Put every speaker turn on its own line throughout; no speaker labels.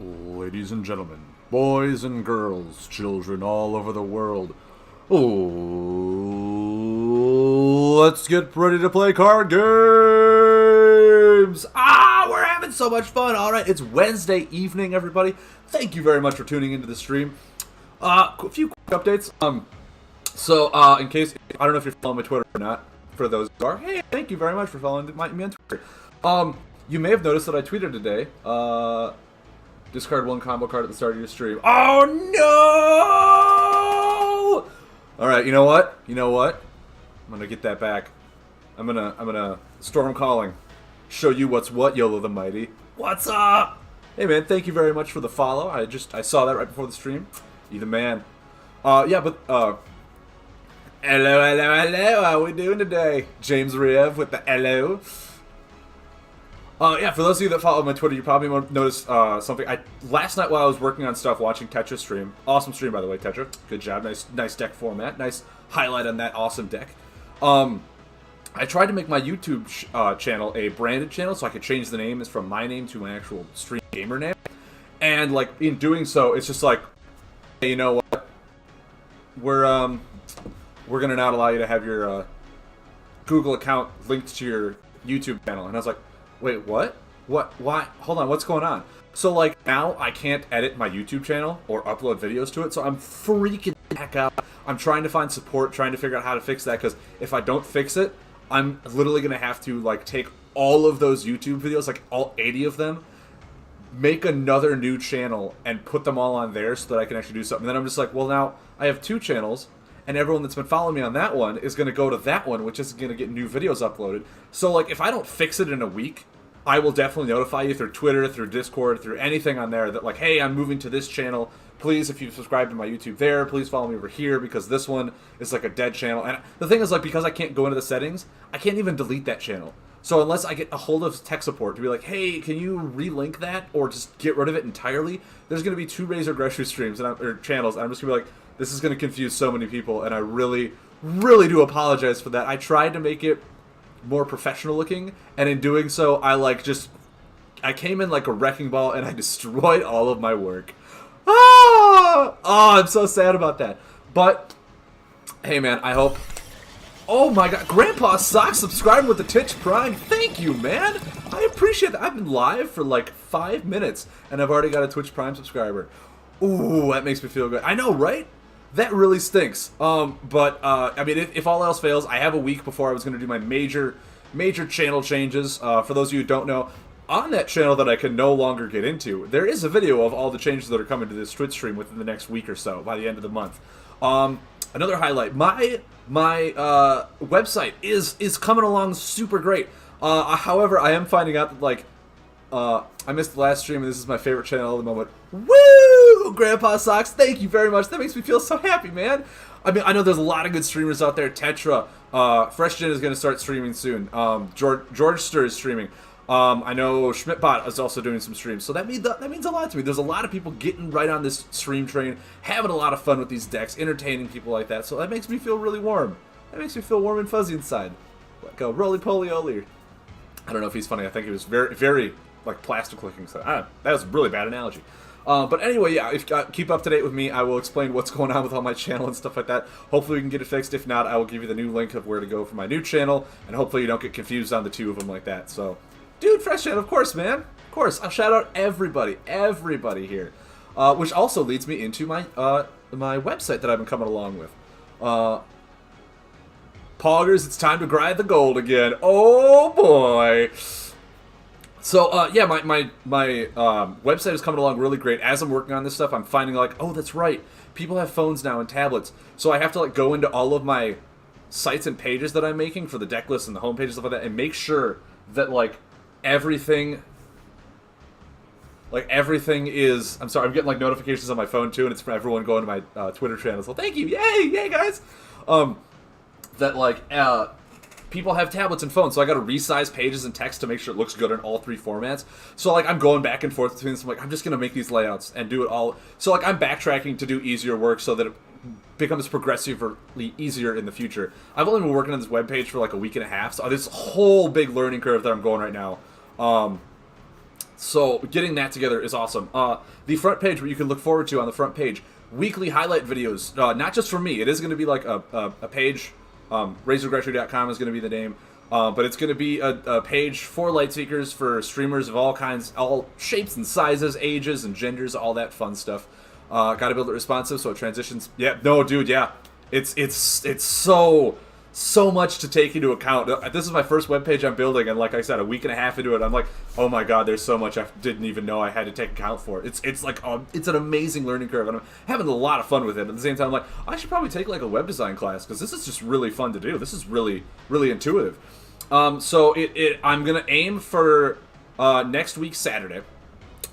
Ladies and gentlemen, boys and girls, children all over the world, oh, let's get ready to play card games! We're having so much fun! Alright, it's Wednesday evening, everybody. Thank you very much for tuning into the stream. A few quick updates. In case, I don't know if you're following my Twitter or not, for those who are, hey, thank you very much for following me on Twitter. You may have noticed that I tweeted today, discard one combo card at the start of your stream. Oh no! Alright, you know what? I'm gonna get that back. I'm gonna Storm Calling. Show you what's what, YOLO the Mighty. What's up? Hey man, thank you very much for the follow. I saw that right before the stream. You the man. Hello, how we doing today? James Rev with the hello. For those of you that follow my Twitter, you probably noticed something. Last night while I was working on stuff, watching Tetra stream. Awesome stream, by the way, Tetra. Good job. Nice deck format. Nice highlight on that awesome deck. I tried to make my YouTube channel a branded channel, so I could change the name from my name to my actual stream gamer name. And like in doing so, it's just like, hey, you know what? We're gonna not allow you to have your Google account linked to your YouTube channel. And I was like, wait, what? What? Why? Hold on, what's going on? So, like, now I can't edit my YouTube channel or upload videos to it, so I'm freaking the heck out. I'm trying to find support, trying to figure out how to fix that, because if I don't fix it, I'm literally going to have to, like, take all of those YouTube videos, like, all 80 of them, make another new channel, and put them all on there so that I can actually do something. And then I'm just like, well, now I have two channels, and everyone that's been following me on that one is going to go to that one, which is going to get new videos uploaded. So, like, if I don't fix it in a week, I will definitely notify you through Twitter, through Discord, through anything on there that, like, hey, I'm moving to this channel. Please, if you've subscribed to my YouTube there, please follow me over here because this one is, like, a dead channel. And the thing is, like, because I can't go into the settings, I can't even delete that channel. So unless I get a hold of tech support to be like, hey, can you relink that or just get rid of it entirely, there's going to be two Razor Grocery streams or channels, and I'm just going to be like, this is going to confuse so many people, and I really, really do apologize for that. I tried to make it more professional looking, and in doing so, I came in like a wrecking ball, and I destroyed all of my work. I'm so sad about that. But, hey man, I hope... Oh my god, Grandpa Socks subscribing with the Twitch Prime. Thank you, man. I appreciate that. I've been live for like 5 minutes, and I've already got a Twitch Prime subscriber. Ooh, that makes me feel good. I know, right? That really stinks. I mean, if all else fails, I have a week before I was going to do my major channel changes. For those of you who don't know, on that channel that I can no longer get into, there is a video of all the changes that are coming to this Twitch stream within the next week or so, by the end of the month. Another highlight, my website is coming along super great. However, I am finding out that, like, I missed the last stream, and this is my favorite channel at the moment. Woo! Grandpa Socks, thank you very much. That makes me feel so happy, man. I mean, I know there's a lot of good streamers out there. Tetra, FreshGen is going to start streaming soon. George Stir is streaming. I know Schmidtbot is also doing some streams. So that means a lot to me. There's a lot of people getting right on this stream train, having a lot of fun with these decks, entertaining people like that. So that makes me feel really warm. That makes me feel warm and fuzzy inside. Like a roly-poly-oly. I don't know if he's funny. I think he was very, very, like, plastic looking. So that was a really bad analogy. But anyway, yeah, keep up to date with me. I will explain what's going on with all my channel and stuff like that. Hopefully we can get it fixed. If not, I will give you the new link of where to go for my new channel, and hopefully you don't get confused on the two of them like that. So, dude, FreshGen, of course, man. Of course. I'll shout out everybody here. Which also leads me into my my website that I've been coming along with. Poggers, it's time to grind the gold again. Oh, boy. So, yeah, my website is coming along really great. As I'm working on this stuff, I'm finding, like, oh, that's right. People have phones now and tablets. So I have to, like, go into all of my sites and pages that I'm making for the deck list and the homepage and stuff like that and make sure that, like, everything is... I'm sorry, I'm getting, like, notifications on my phone, too, and it's from everyone going to my Twitter channel. So thank you. Yay, guys. That, like, people have tablets and phones, so I gotta resize pages and text to make sure it looks good in all three formats. So, like, I'm going back and forth between this. I'm like, I'm just gonna make these layouts and do it all. So, like, I'm backtracking to do easier work so that it becomes progressively easier in the future. I've only been working on this webpage for, like, a week and a half, so there's a whole big learning curve that I'm going right now. So getting that together is awesome. The front page, what you can look forward to on the front page, weekly highlight videos, not just for me. It is going to be like a page. RazorGretry.com is going to be the name. But it's going to be a page for Lightseekers, for streamers of all kinds, all shapes and sizes, ages and genders, all that fun stuff. Got to build it responsive so it transitions. Yeah, no, dude, yeah. It's so much to take into account. This is my first webpage I'm building, and like I said, a week and a half into it, I'm like, oh my god, there's so much I didn't even know I had to take account for. It's like it's an amazing learning curve, and I'm having a lot of fun with it. At the same time, I'm like, I should probably take like a web design class because this is just really fun to do. This is really intuitive. So I'm gonna aim for next week Saturday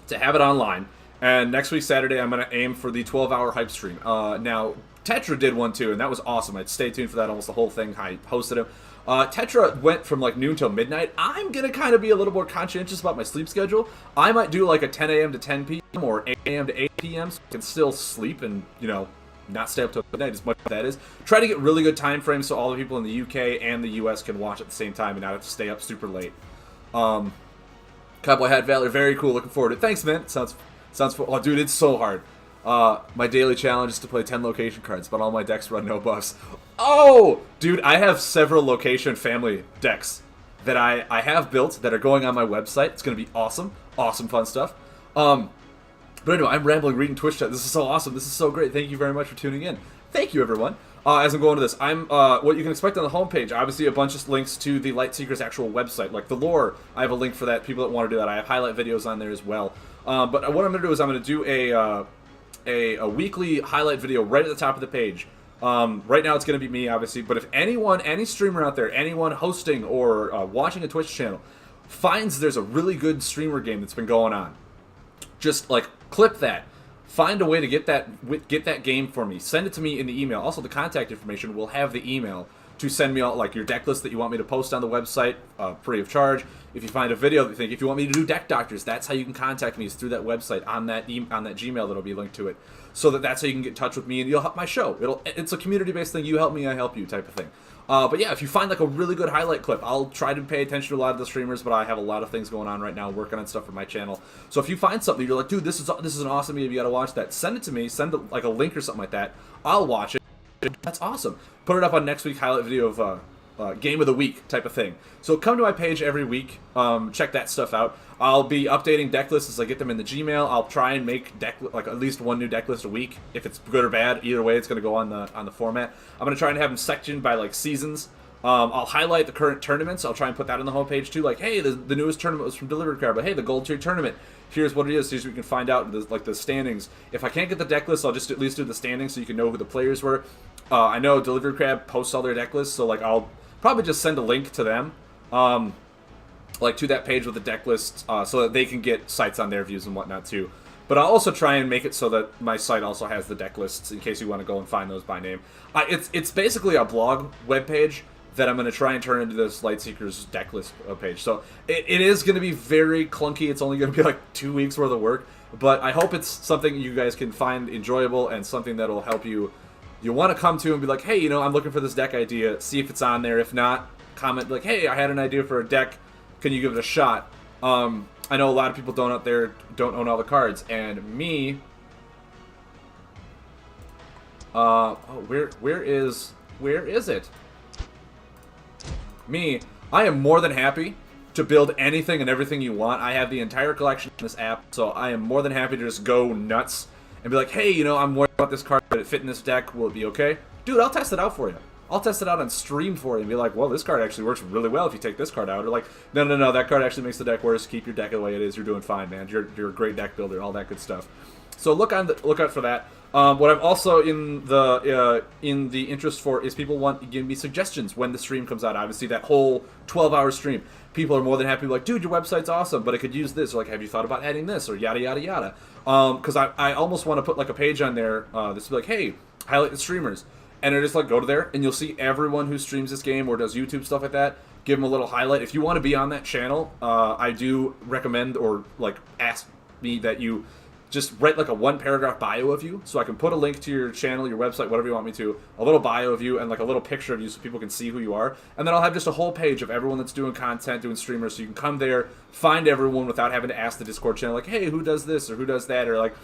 to have it online, and next week Saturday I'm gonna aim for the 12-hour hype stream. Now Tetra did one too, and that was awesome. I'd stay tuned for that almost the whole thing. I hosted him. Tetra went from like noon till midnight. I'm gonna kind of be a little more conscientious about my sleep schedule. I might do like a 10 a.m. to 10 p.m. or 8 a.m. to 8 p.m. so I can still sleep and not stay up till midnight as much as that is. Try to get really good time frames so all the people in the UK and the US can watch at the same time and not have to stay up super late. Cowboy Hat Valor, very cool. Looking forward to it. Thanks, man. Sounds fun. Oh, dude, it's so hard. My daily challenge is to play 10 location cards, but all my decks run no buffs. Oh! Dude, I have several location family decks that I have built that are going on my website. It's going to be awesome. Awesome fun stuff. But anyway, I'm rambling reading Twitch chat. This is so awesome. This is so great. Thank you very much for tuning in. Thank you, everyone. As I'm going to this, what you can expect on the homepage, obviously a bunch of links to the Lightseekers' actual website. Like the lore, I have a link for that. People that want to do that. I have highlight videos on there as well. But what I'm going to do is I'm going to do a weekly highlight video right at the top of the page. Right now it's going to be me, obviously, but if any streamer out there, anyone hosting or watching a Twitch channel finds there's a really good streamer game that's been going on, just like clip that, find a way to get that game for me, send it to me in the email. Also, the contact information will have the email to send me all, like, your deck list that you want me to post on the website, free of charge. If you find a video that you think, if you want me to do deck doctors, that's how you can contact me, is through that website on that Gmail that'll be linked to it. So that's how you can get in touch with me and you'll help my show. It's a community-based thing. You help me, I help you type of thing. But yeah, if you find like a really good highlight clip, I'll try to pay attention to a lot of the streamers, but I have a lot of things going on right now, working on stuff for my channel. So if you find something, you're like, dude, this is an awesome video, you gotta watch that. Send it to me, send like a link or something like that. I'll watch it. That's awesome. Put it up on next week's highlight video of game of the week type of thing. So come to my page every week. Check that stuff out. I'll be updating deck lists as I get them in the Gmail. I'll try and make at least one new deck list a week. If it's good or bad, either way, it's going to go on the format. I'm going to try and have them sectioned by like seasons. I'll highlight the current tournaments. I'll try and put that on the homepage too. Like, hey, the newest tournament was from Delivered Card, but hey, the Gold Tier tournament, here's what it is. Here's what we can find out the standings. If I can't get the deck list, I'll just at least do the standings so you can know who the players were. I know Delivered Crab posts all their deck lists, so like I'll probably just send a link to them, like to that page with the deck list, so that they can get sites on their views and whatnot too. But I'll also try and make it so that my site also has the deck lists in case you want to go and find those by name. It's basically a blog webpage that I'm going to try and turn into this Lightseekers deck list page. So it is going to be very clunky. It's only going to be like 2 weeks worth of work, but I hope it's something you guys can find enjoyable and something that'll help you. You want to come to and be like, hey, I'm looking for this deck idea. See if it's on there. If not, comment like, hey, I had an idea for a deck. Can you give it a shot? I know a lot of people out there don't own all the cards, and me. Where is it? Me, I am more than happy to build anything and everything you want. I have the entire collection in this app, so I am more than happy to just go nuts and be like, hey, I'm worried about this card, but it fit in this deck. Will it be okay? Dude, I'll test it out for you. I'll test it out on stream for you and be like, well, this card actually works really well if you take this card out. Or like, no, that card actually makes the deck worse. Keep your deck the way it is. You're doing fine, man. You're a great deck builder, all that good stuff. So look out for that. What I'm also in the interest for is people want to give me suggestions when the stream comes out. Obviously, that whole 12-hour stream, people are more than happy to be like, dude, your website's awesome, but I could use this. Or like, have you thought about adding this? Or yada, yada, yada. Because I almost want to put like a page on there that's like, hey, highlight the streamers. And I just like go to there, and you'll see everyone who streams this game or does YouTube stuff like that. Give them a little highlight. If you want to be on that channel, I do recommend or like ask me that you just write like a 1-paragraph bio of you, so I can put a link to your channel, your website, whatever you want me to, a little bio of you, and like a little picture of you so people can see who you are. And then I'll have just a whole page of everyone that's doing content, doing streamers, so you can come there, find everyone without having to ask the Discord channel, like, hey, who does this or who does that, or like,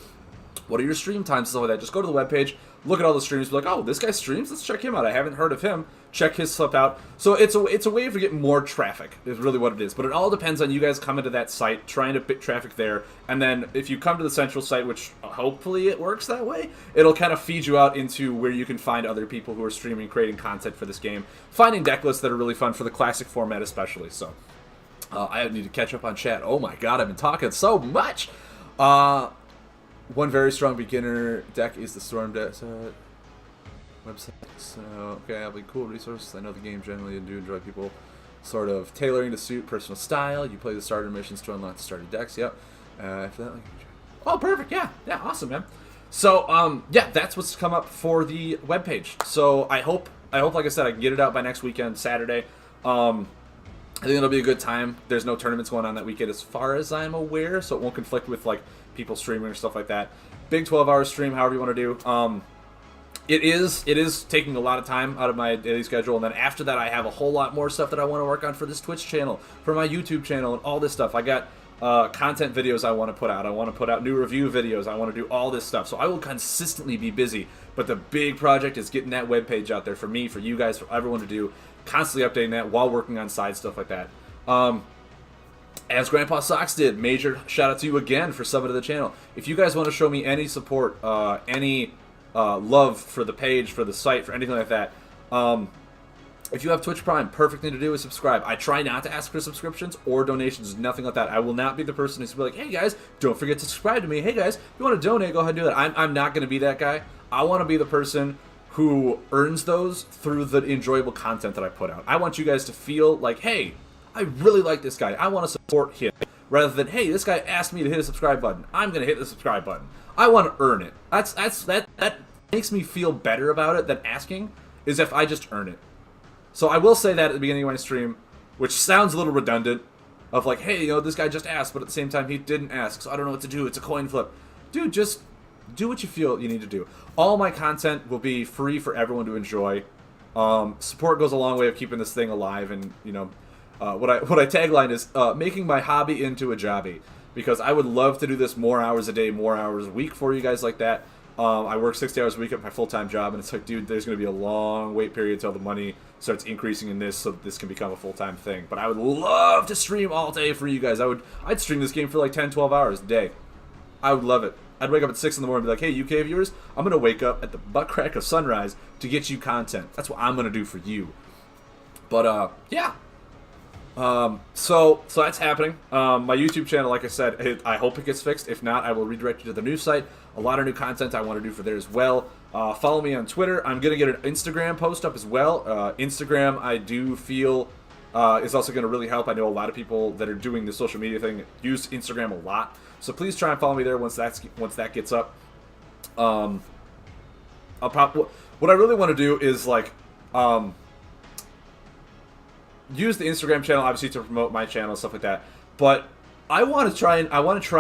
what are your stream times and stuff like that. Just go to the webpage, look at all the streams, be like, oh, this guy streams? Let's check him out. I haven't heard of him. Check his stuff out. So it's a way of getting more traffic is really what it is. But it all depends on you guys coming to that site, trying to pick traffic there. And then if you come to the central site, which hopefully it works that way, it'll kind of feed you out into where you can find other people who are streaming, creating content for this game. Finding deck lists that are really fun for the classic format especially. So I need to catch up on chat. Oh my god, I've been talking so much. One very strong beginner deck is the Storm deck website. So, okay, that'll be cool resources. I know the game generally do enjoy people sort of tailoring to suit personal style. You play the starter missions to unlock the starter decks. Yep. After that, oh, perfect. Yeah, awesome, man. So, yeah, that's what's come up for the webpage. So I hope, like I said, I can get it out by next weekend, Saturday. I think it'll be a good time. There's no tournaments going on that weekend as far as I'm aware, so it won't conflict with like people streaming or stuff like that. Big 12-hour stream, however you want to do. It is taking a lot of time out of my daily schedule, and then after that I have a whole lot more stuff that I want to work on for this Twitch channel, for my YouTube channel, and all this stuff. I got content videos I want to put out. I want to put out new review videos. I want to do all this stuff. So I will consistently be busy, but the big project is getting that webpage out there for me, for you guys, for everyone to do. Constantly updating that while working on side stuff like that. As Grandpa Socks did, major shout out to you again for subbing to the channel. If you guys want to show me any support, any love for the page, for the site, for anything like that, if you have Twitch Prime, perfect thing to do is subscribe. I try not to ask for subscriptions or donations, nothing like that. I will not be the person who's be like, hey guys, don't forget to subscribe to me. Hey guys, if you want to donate, go ahead and do that. I'm not going to be that guy. I want to be the person who earns those through the enjoyable content that I put out. I want you guys to feel like, hey, I really like this guy. I want to support him. Rather than, hey, this guy asked me to hit a subscribe button. I'm going to hit the subscribe button. I want to earn it. That makes me feel better about it than asking, is if I just earn it. So I will say that at the beginning of my stream, which sounds a little redundant, of like, hey, this guy just asked, but at the same time he didn't ask, so I don't know what to do. It's a coin flip. Dude, just do what you feel you need to do. All my content will be free for everyone to enjoy. Support goes a long way of keeping this thing alive, and what I tagline is making my hobby into a jobby, because I would love to do this more hours a day, more hours a week for you guys like that. I work 60 hours a week at my full-time job, and it's like, dude, there's going to be a long wait period until the money starts increasing in this, so this can become a full-time thing. But I would love to stream all day for you guys. I'd stream this game for like 10, 12 hours a day. I would love it. I'd wake up at 6 in the morning and be like, hey, UK viewers, I'm going to wake up at the butt crack of sunrise to get you content. That's what I'm going to do for you. But, yeah. So that's happening. My YouTube channel, like I said, I hope it gets fixed. If not, I will redirect you to the new site. A lot of new content I want to do for there as well. Follow me on Twitter. I'm going to get an Instagram post up as well. Instagram, I do feel, is also going to really help. I know a lot of people that are doing the social media thing use Instagram a lot. So please try and follow me there once that gets up. What I really want to do is like, use the Instagram channel obviously to promote my channel and stuff like that. But I want to try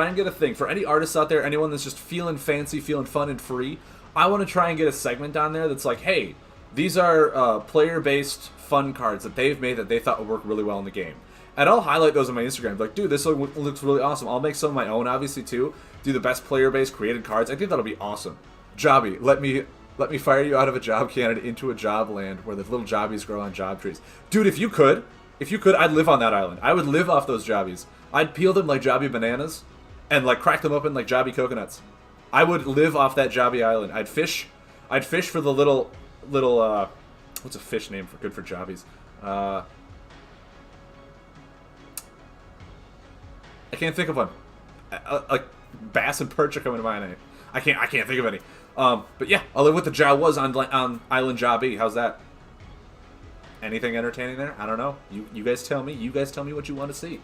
and get a thing for any artists out there, anyone that's just feeling fancy, feeling fun and free. I want to try and get a segment on there that's like, hey, these are player-based fun cards that they've made that they thought would work really well in the game. And I'll highlight those on my Instagram. Like, dude, this looks really awesome. I'll make some of my own, obviously, too. Do the best player-based created cards. I think that'll be awesome. Jobby, let me fire you out of a job candidate into a job land where the little jobbies grow on job trees. Dude, if you could, I'd live on that island. I would live off those jobbies. I'd peel them like jobby bananas and like crack them open like jobby coconuts. I would live off that jobby island. I'd fish for the little what's a fish name for good for jobbies? I can't think of one. Like bass and perch are coming to mind. I can't think of any. But yeah, I'll live with the Jawas on Island Jobby. How's that? Anything entertaining there? I don't know. You guys tell me. You guys tell me what you want to see.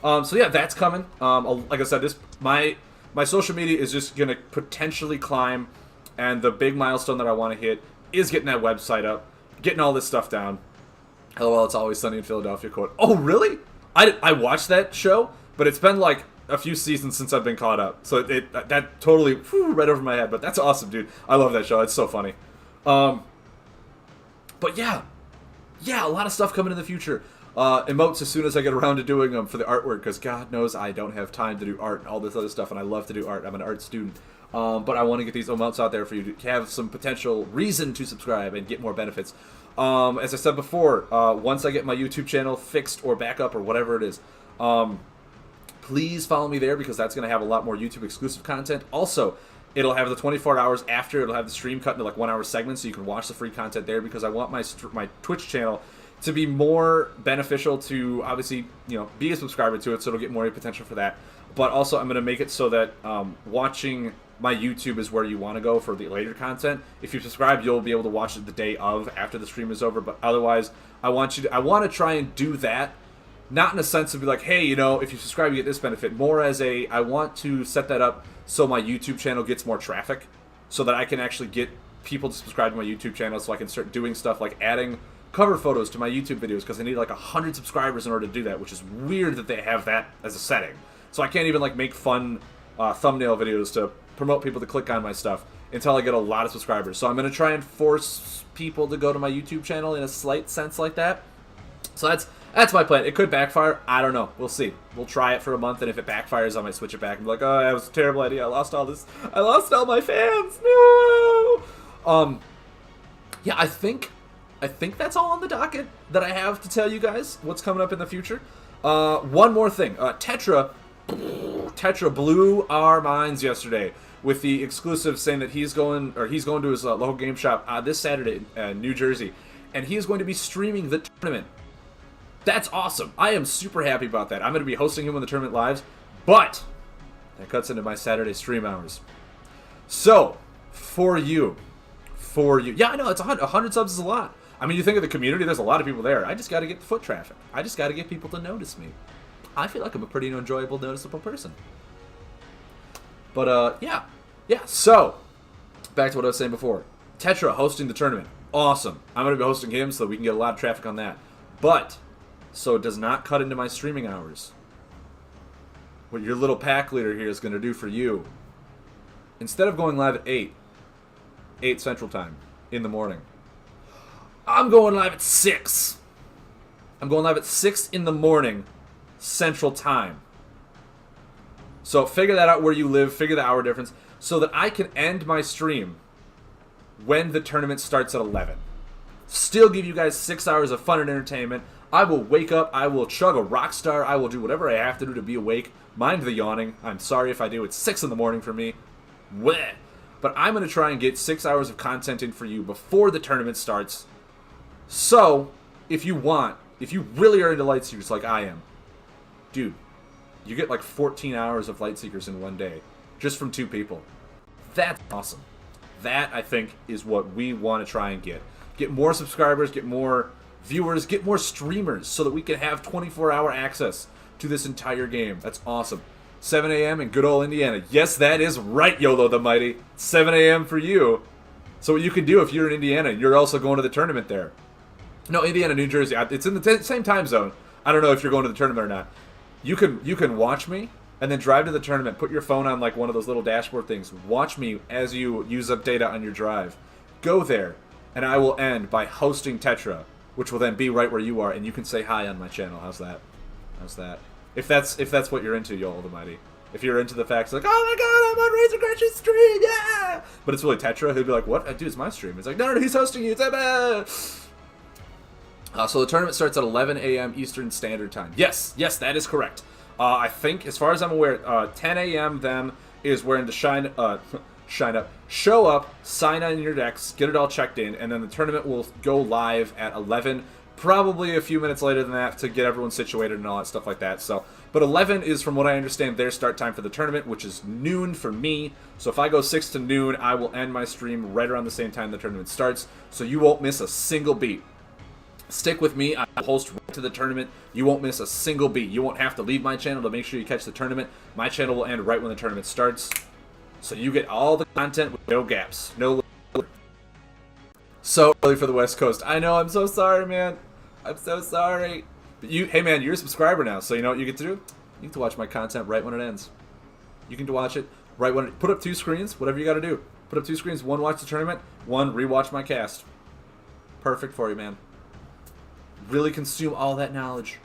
So yeah, that's coming. Like I said, my social media is just gonna potentially climb, and the big milestone that I want to hit is getting that website up, getting all this stuff down. LOL, It's Always Sunny in Philadelphia quote. Oh really? I watched that show, but it's been like a few seasons since I've been caught up. So that totally right over my head. But that's awesome, dude. I love that show. It's so funny. But yeah, a lot of stuff coming in the future. Emotes as soon as I get around to doing them for the artwork, because God knows I don't have time to do art and all this other stuff, and I love to do art. I'm an art student. But I want to get these emotes out there for you to have some potential reason to subscribe and get more benefits. As I said before, once I get my YouTube channel fixed or back up or whatever it is, please follow me there, because that's going to have a lot more YouTube exclusive content. Also, it'll have the 24 hours after. It'll have the stream cut into like 1 hour segments, so you can watch the free content there, because I want my Twitch channel to be more beneficial to, obviously, be a subscriber to it, so it'll get more potential for that. But also, I'm going to make it so that watching my YouTube is where you want to go for the later content. If you subscribe, you'll be able to watch it the day of, after the stream is over. But otherwise, I want to try and do that, not in a sense of be like, hey, if you subscribe, you get this benefit. More as I want to set that up so my YouTube channel gets more traffic, so that I can actually get people to subscribe to my YouTube channel, so I can start doing stuff like adding cover photos to my YouTube videos, because I need like 100 subscribers in order to do that, which is weird that they have that as a setting. So I can't even like make fun thumbnail videos to promote people to click on my stuff until I get a lot of subscribers. So I'm going to try and force people to go to my YouTube channel in a slight sense like that. So that's my plan. It could backfire. I don't know. We'll see. We'll try it for a month, and if it backfires, I might switch it back and be like, oh, that was a terrible idea. I lost all this. I lost all my fans. No. Yeah, I think that's all on the docket that I have to tell you guys what's coming up in the future. One more thing. Tetra blew our minds yesterday with the exclusive saying that he's going to his local game shop this Saturday in New Jersey, and he is going to be streaming the tournament. That's awesome. I am super happy about that. I'm going to be hosting him when the tournament lives, but that cuts into my Saturday stream hours. So, for you. Yeah, I know, it's 100 subs is a lot. I mean, you think of the community, there's a lot of people there. I just got to get the foot traffic. I just got to get people to notice me. I feel like I'm a pretty enjoyable, noticeable person. But, yeah, so, back to what I was saying before. Tetra hosting the tournament. Awesome. I'm going to be hosting him so we can get a lot of traffic on that. But, so it does not cut into my streaming hours. What your little pack leader here is going to do for you, instead of going live at 8 Central Time in the morning, I'm going live at 6. I'm going live at 6 in the morning Central Time. So figure that out where you live, figure the hour difference, so that I can end my stream when the tournament starts at 11. Still give you guys 6 hours of fun and entertainment. I will wake up, I will chug a Rockstar, I will do whatever I have to do to be awake. Mind the yawning. I'm sorry if I do. It's 6 in the morning for me. Bleh. But I'm going to try and get 6 hours of content in for you before the tournament starts. So, if you really are into Lightseekers like I am, dude, you get like 14 hours of Lightseekers in one day, just from 2 people. That's awesome. That, I think, is what we want to try and get. Get more subscribers, get more viewers, get more streamers, so that we can have 24-hour access to this entire game. That's awesome. 7 a.m. in good old Indiana. Yes, that is right, YOLO the Mighty. 7 a.m. for you. So what you can do if you're in Indiana, you're also going to the tournament there. No, Indiana, New Jersey. It's in the same time zone. I don't know if you're going to the tournament or not. You can watch me and then drive to the tournament. Put your phone on like one of those little dashboard things. Watch me as you use up data on your drive. Go there, and I will end by hosting Tetra, which will then be right where you are, and you can say hi on my channel. How's that? How's that? If that's what you're into, YOLO the Mighty. If you're into the facts like, oh my god, I'm on Razor Crash's stream, yeah! But it's really Tetra who'd be like, what? Dude, it's my stream. It's like, no, he's hosting you. It's so the tournament starts at 11 a.m. Eastern Standard Time. Yes, that is correct. I think, as far as I'm aware, 10 a.m. then is when to show up, sign on your decks, get it all checked in, and then the tournament will go live at 11. Probably a few minutes later than that to get everyone situated and all that stuff like that. So, but 11 is, from what I understand, their start time for the tournament, which is noon for me. So if I go 6 to noon, I will end my stream right around the same time the tournament starts. So you won't miss a single beat. Stick with me. I will host right to the tournament. You won't miss a single beat. You won't have to leave my channel to make sure you catch the tournament. My channel will end right when the tournament starts. So you get all the content with no gaps. No. So early for the West Coast. I know. I'm so sorry, man. I'm so sorry. But hey man, you're a subscriber now, so you know what you get to do? You get to watch my content right when it ends. You can watch it right when put up 2 screens, whatever you got to do. Put up 2 screens, one watch the tournament, one rewatch my cast. Perfect for you, man. Really consume all that knowledge.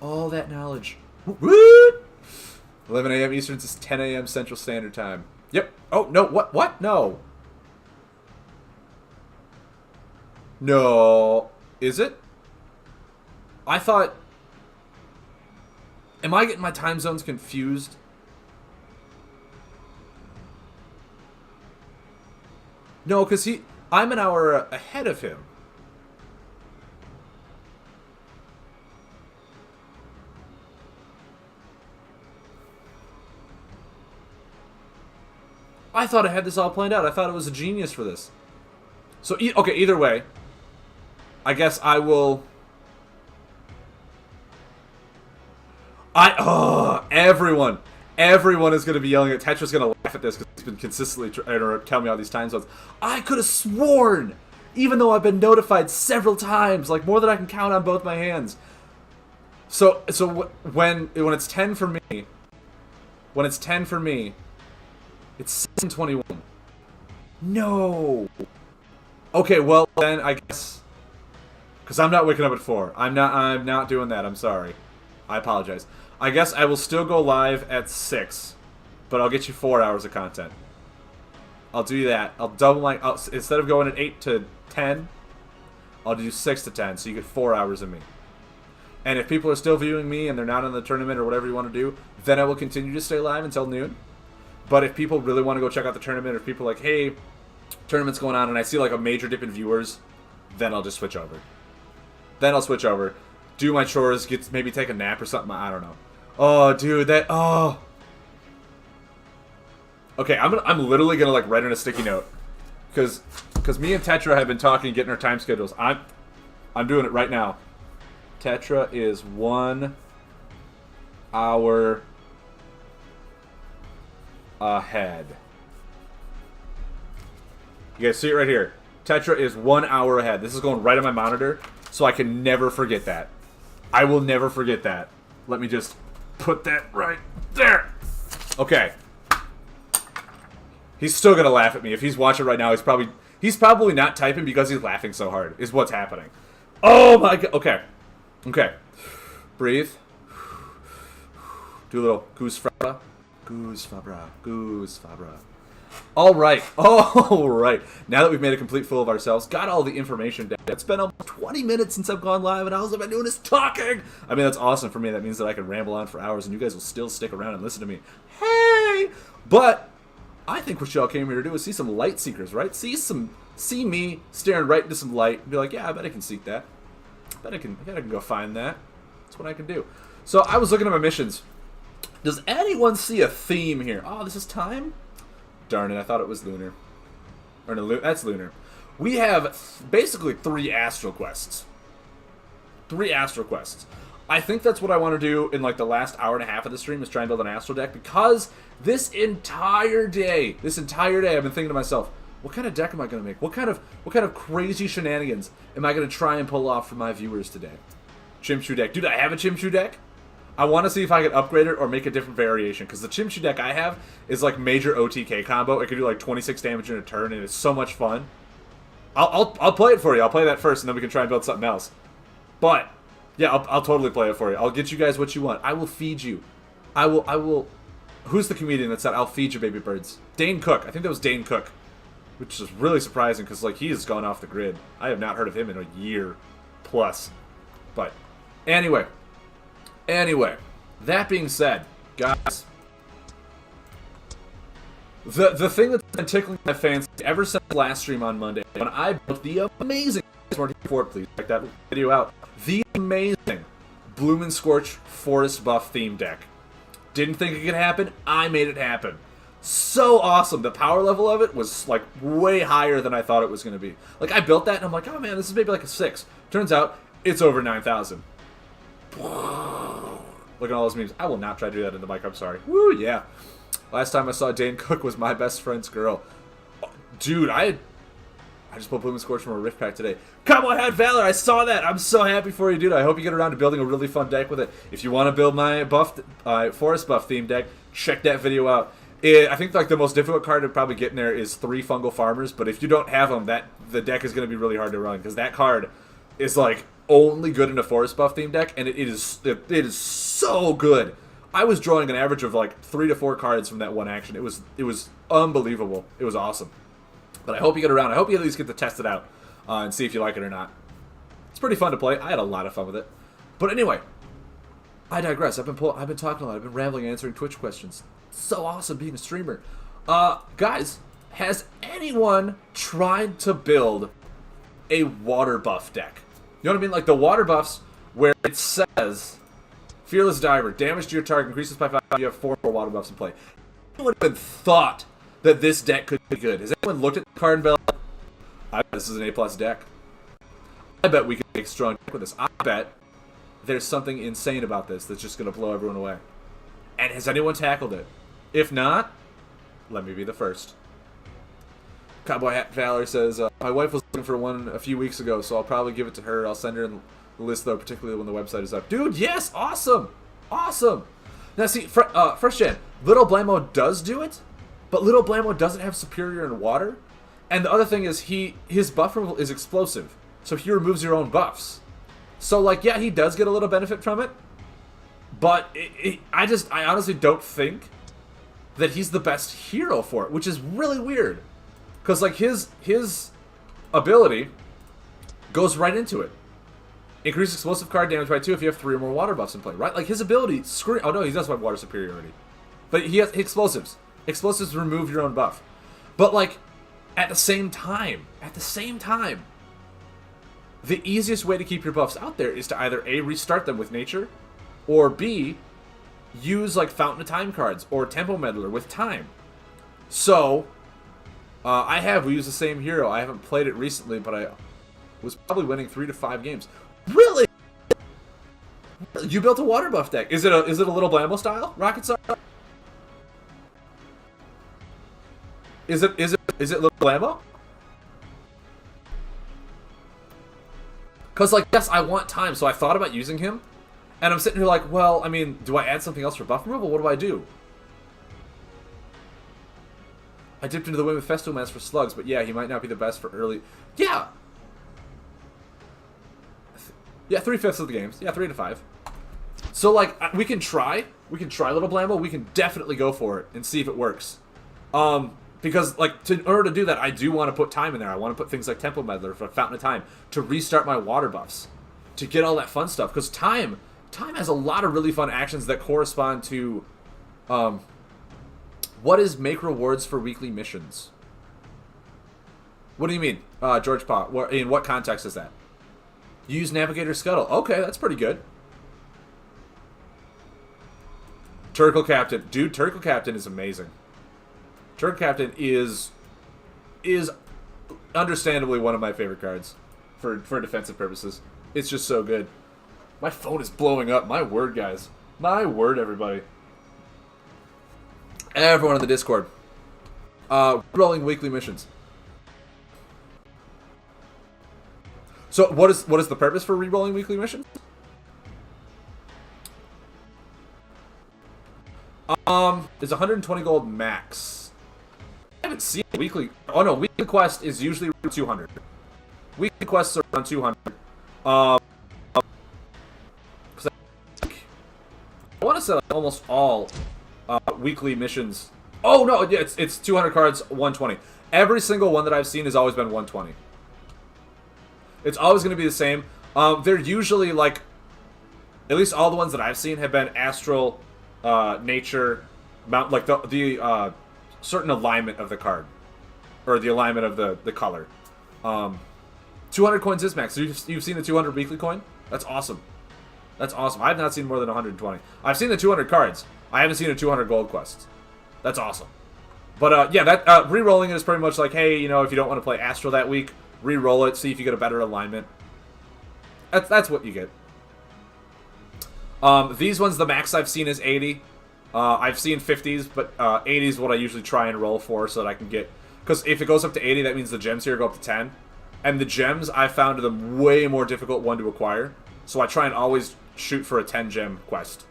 All that knowledge. Woo! 11 a.m. Eastern is 10 a.m. Central Standard Time. Yep. Oh, no. What? No. No. Is it? I thought... Am I getting my time zones confused? No, because I'm an hour ahead of him. I thought I had this all planned out. I thought it was a genius for this. So, okay, either way, I guess I will... Everyone is going to be yelling at Tetra's going to laugh at this because he's been consistently trying to tell me all these time zones. I could have sworn, even though I've been notified several times, like more than I can count on both my hands. So when it's 10 for me, it's 7:21. No. Okay, well then I guess because I'm not waking up at 4. I'm not doing that. I'm sorry. I apologize. I guess I will still go live at 6, but I'll get you 4 hours of content. I'll do that. I'll double my instead of going at 8 to 10, I'll do 6 to 10, so you get 4 hours of me. And if people are still viewing me and they're not in the tournament or whatever you want to do, then I will continue to stay live until noon. But if people really want to go check out the tournament, or if people are like, hey, tournament's going on, and I see like a major dip in viewers, then I'll just switch over. Then I'll switch over, do my chores, maybe take a nap or something. I don't know. Oh, dude, Okay, I'm literally gonna like write on a sticky note, because me and Tetra have been talking, getting our time schedules. I'm doing it right now. Tetra is 1 hour ahead. You guys see it right here. Tetra is 1 hour ahead. This is going right on my monitor, so I can never forget that. I will never forget that. Let me just put that right there. Okay. He's still gonna laugh at me. If he's watching right now, he's probably not typing because he's laughing so hard, is what's happening. Oh my god. Okay. Okay. Breathe. Do a little goose fabra. Goose fabra. Goose fabra. Alright. Alright. Now that we've made a complete fool of ourselves, got all the information down. It's been almost 20 minutes since I've gone live, and all I've been doing is talking! I mean, that's awesome for me. That means that I can ramble on for hours, and you guys will still stick around and listen to me. Hey! But I think what y'all came here to do is see some light seekers, right? See me staring right into some light and be like, yeah, I bet I can seek that. I bet I can go find that. That's what I can do. So I was looking at my missions. Does anyone see a theme here? Oh, this is time? Darn it, I thought it was lunar. Or no, that's lunar. We have basically 3 astral quests. 3 astral quests. I think that's what I want to do in like the last hour and a half of the stream, is try and build an astral deck, because this entire day I've been thinking to myself, what kind of deck am I going to make? What kind of crazy shenanigans am I going to try and pull off for my viewers today? Chimchu deck. Dude, I have a Chimchu deck. I want to see if I can upgrade it or make a different variation, because the Chimchu deck I have is like major OTK combo. It can do like 26 damage in a turn, and it's so much fun. I'll play it for you. I'll play that first, and then we can try and build something else. But yeah, I'll totally play it for you. I'll get you guys what you want. I will feed you. I will. Who's the comedian that said, "I'll feed you, baby birds"? Dane Cook. I think that was Dane Cook, which is really surprising because like he has gone off the grid. I have not heard of him in a year plus. But anyway, that being said, guys, the thing that's been tickling my fancy ever since the last stream on Monday, when I built the amazing, please check that video out, the amazing Bloom and Scorch Forest Buff theme deck. Didn't think it could happen. I made it happen. So awesome. The power level of it was like way higher than I thought it was going to be. Like I built that and I'm like, oh man, this is maybe like a 6. Turns out it's over 9,000. Look at all those memes. I will not try to do that in the mic. I'm sorry. Woo, yeah. Last time I saw Dane Cook was my best friend's girl. Dude, I just put Blooming Scorch from a Rift Pack today. Cowboy Hat Valor, I saw that. I'm so happy for you, dude. I hope you get around to building a really fun deck with it. If you want to build my Forest Buff theme deck, check that video out. I think like the most difficult card to probably get in there is 3 Fungal Farmers, but if you don't have them, the deck is going to be really hard to run, because that card is like only good in a Forest Buff theme deck, and it is so good. I was drawing an average of like 3 to 4 cards from that one action. It was unbelievable. It was awesome. But I hope you get around. I hope you at least get to test it out and see if you like it or not. It's pretty fun to play. I had a lot of fun with it. But anyway, I digress. I've been talking a lot. I've been rambling, answering Twitch questions. So awesome being a streamer. Guys, has anyone tried to build a water buff deck? You know what I mean? Like the water buffs where it says Fearless Diver, damage to your target increases by 5. You have 4 more water buffs in play. Anyone even thought that this deck could be good? Has anyone looked at the card and been like, I bet this is an A+ deck. I bet we can make a strong deck with this. I bet there's something insane about this that's just going to blow everyone away. And has anyone tackled it? If not, let me be the first. Cowboy Hat Valor says, my wife was looking for one a few weeks ago, so I'll probably give it to her. I'll send her the list, though, particularly when the website is up. Dude, yes! Awesome! Awesome! Now, see, Fresh Gen, Little Blammo does do it, but Little Blammo doesn't have Superior in water. And the other thing is, his buff removal is explosive, so he removes your own buffs. So, like, yeah, he does get a little benefit from it, but I honestly don't think that he's the best hero for it, which is really weird. Because, like, his ability goes right into it. Increase explosive card damage by 2 if you have 3 or more water buffs in play, right? Like, his ability, oh no, he does have water superiority. But he has explosives. Explosives remove your own buff. But, like, at the same time, the easiest way to keep your buffs out there is to either A, restart them with nature, or B, use, like, Fountain of Time cards, or Tempo Meddler with time. So, we use the same hero. I haven't played it recently, but I was probably winning 3 to 5 games. Really? You built a water buff deck. Is it a Little Blammo style? Rocket style? Is it Little Blammo? Because, like, yes, I want time, so I thought about using him. And I'm sitting here like, well, I mean, do I add something else for buff removal? What do I do? I dipped into the Weymouth Festival Mask for slugs, but yeah, he might not be the best for early... Yeah! Yeah, 3/5 of the games. Yeah, 3 to 5. So, like, we can try. We can try Little Blammo. We can definitely go for it and see if it works. Because, like, in order to do that, I do want to put time in there. I want to put things like Tempo Meddler for Fountain of Time to restart my water buffs, to get all that fun stuff. Because time has a lot of really fun actions that correspond to, what is make rewards for weekly missions? What do you mean, George Pa? In what context is that? Use Navigator Scuttle. Okay, that's pretty good. Turtle Captain. Dude, Turtle Captain is amazing. Turtle Captain is understandably one of my favorite cards for defensive purposes. It's just so good. My phone is blowing up. My word, guys. My word, everybody. Everyone in the Discord. Rolling weekly missions. So what is the purpose for re-rolling weekly missions? It's 120 gold max. I haven't seen weekly. Oh no, weekly quest is usually around 200. Weekly quests are around 200. I want to say like almost all weekly missions. Oh no, yeah, it's 200 cards, 120. Every single one that I've seen has always been 120. It's always going to be the same. They're usually like, at least all the ones that I've seen have been astral, nature, mount, like the certain alignment of the card, or the alignment of the color. 200 coins is max. So you've seen the 200 weekly coin? That's awesome. That's awesome. I've not seen more than 120. I've seen the 200 cards. I haven't seen a 200 gold quest. That's awesome. But yeah, that re-rolling is pretty much like, hey, you know, if you don't want to play Astral that week, re-roll it, see if you get a better alignment. That's what you get. These ones, the max I've seen is 80. I've seen 50s, but 80 is what I usually try and roll for so that I can get Because if it goes up to 80, that means the gems here go up to 10. And the gems, I found them way more difficult one to acquire. So I try and always shoot for a 10 gem quest.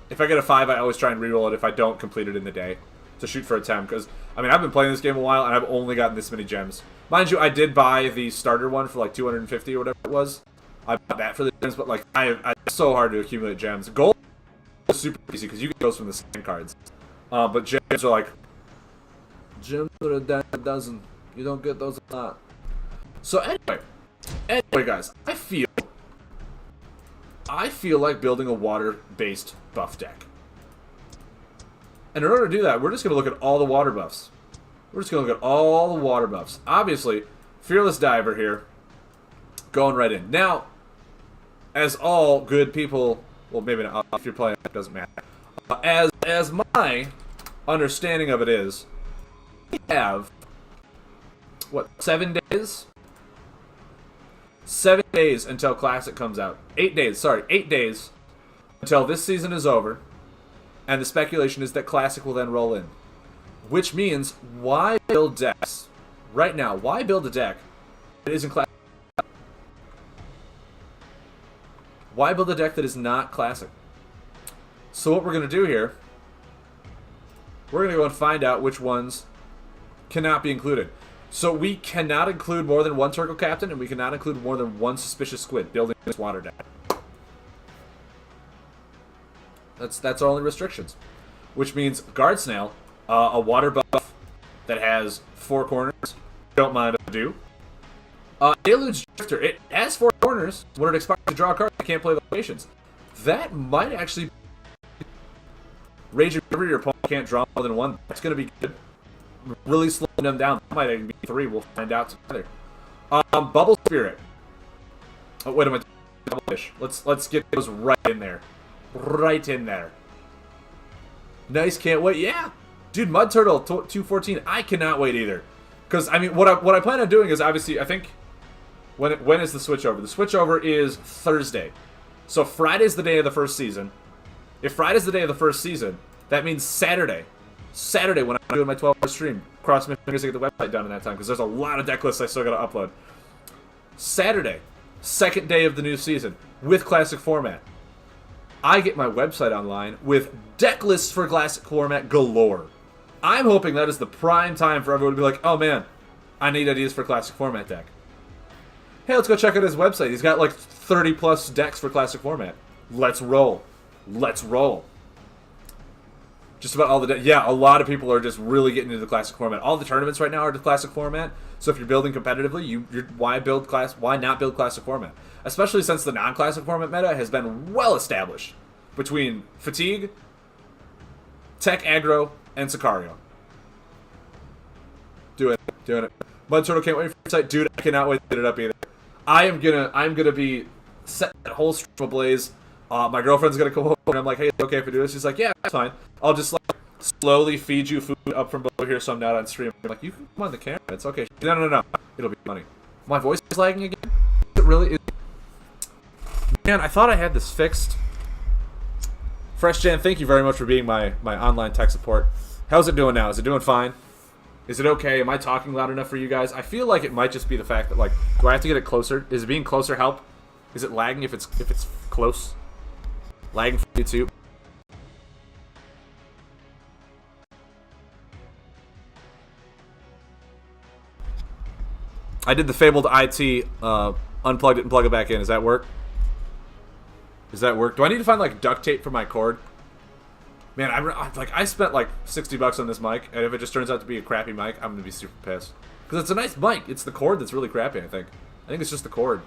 If I get a 5, I always try and reroll it if I don't complete it in the day. To shoot for a 10. Because, I mean, I've been playing this game a while, and I've only gotten this many gems. Mind you, I did buy the starter one for like 250 or whatever it was. I bought that for the gems, but like, it's so hard to accumulate gems. Gold is super easy because you get those from the sand cards. But gems are like, gems are a dime a dozen. You don't get those a lot. So anyway, guys, I feel like building a water-based buff deck. And in order to do that, we're just going to look at all the water buffs. We're just going to look at all the water buffs. Obviously, Fearless Diver here, going right in. Now, as all good people, well, maybe not, if you're playing, it doesn't matter. As my understanding of it is, we have, what, 7 days? 7 days until Classic comes out. 8 days, sorry, 8 days until this season is over. And the speculation is that Classic will then roll in. Which means, why build decks? Right now, why build a deck that isn't Classic? Why build a deck that is not Classic? So what we're going to do here, we're going to go and find out which ones cannot be included. So we cannot include more than one Turtle Captain, and we cannot include more than one Suspicious Squid building this water deck. That's our only restrictions. Which means Guard Snail, a water buff that has 4 corners, don't mind if I do. Deluge Drifter, it has 4 corners. When it expires to draw a card, you can't play locations. That might actually be Raging River, your opponent can't draw more than 1. That's going to be good. Really slowing them down. That might even be 3. We'll find out together. Bubble Spirit. Oh, wait a minute. Double Fish. Let's get those right in there. Right in there. Nice, can't wait. Yeah, dude, Mud Turtle 214. I cannot wait either. Because I mean, what I plan on doing is obviously I think when is the switchover? The switchover is Thursday. So Friday's the day of the first season. If Friday's the day of the first season, that means Saturday. Saturday when I'm doing my 12-hour stream. Cross my fingers to get the website done in that time because there's a lot of deck lists I still gotta upload. Saturday, second day of the new season with Classic format. I get my website online with deck lists for Classic format galore. I'm hoping that is the prime time for everyone to be like, oh man, I need ideas for Classic format deck. Hey, let's go check out his website. He's got like 30 plus decks for Classic format. Let's roll. Let's roll. Just about all the decks. Yeah, a lot of people are just really getting into the Classic format. All the tournaments right now are the Classic format. So if you're building competitively, why not build Classic format? Especially since the non-Classic format meta has been well established between Fatigue, Tech Aggro, and Sicario. Doing it. Mud Turtle can't wait for your site. Dude, I cannot wait to get it up either. I'm gonna be setting that whole stream ablaze. My girlfriend's gonna come over and I'm like, hey, okay if I do this? She's like, yeah, that's fine. I'll just like slowly feed you food up from below here so I'm not on stream. I'm like, you can come on the camera. It's okay. No. It'll be funny. My voice is lagging again? It really is. Man, I thought I had this fixed. FreshGen, thank you very much for being my online tech support. How's it doing now? Is it doing fine? Is it okay? Am I talking loud enough for you guys? I feel like it might just be the fact that, like, do I have to get it closer? Is it being closer help? Is it lagging if it's close? Lagging for YouTube? I did the fabled IT, unplugged it and plug it back in. Does that work? Does that work? Do I need to find like duct tape for my cord? Man, I spent like $60 on this mic, and if it just turns out to be a crappy mic, I'm gonna be super pissed. Because it's a nice mic. It's the cord that's really crappy. I think it's just the cord.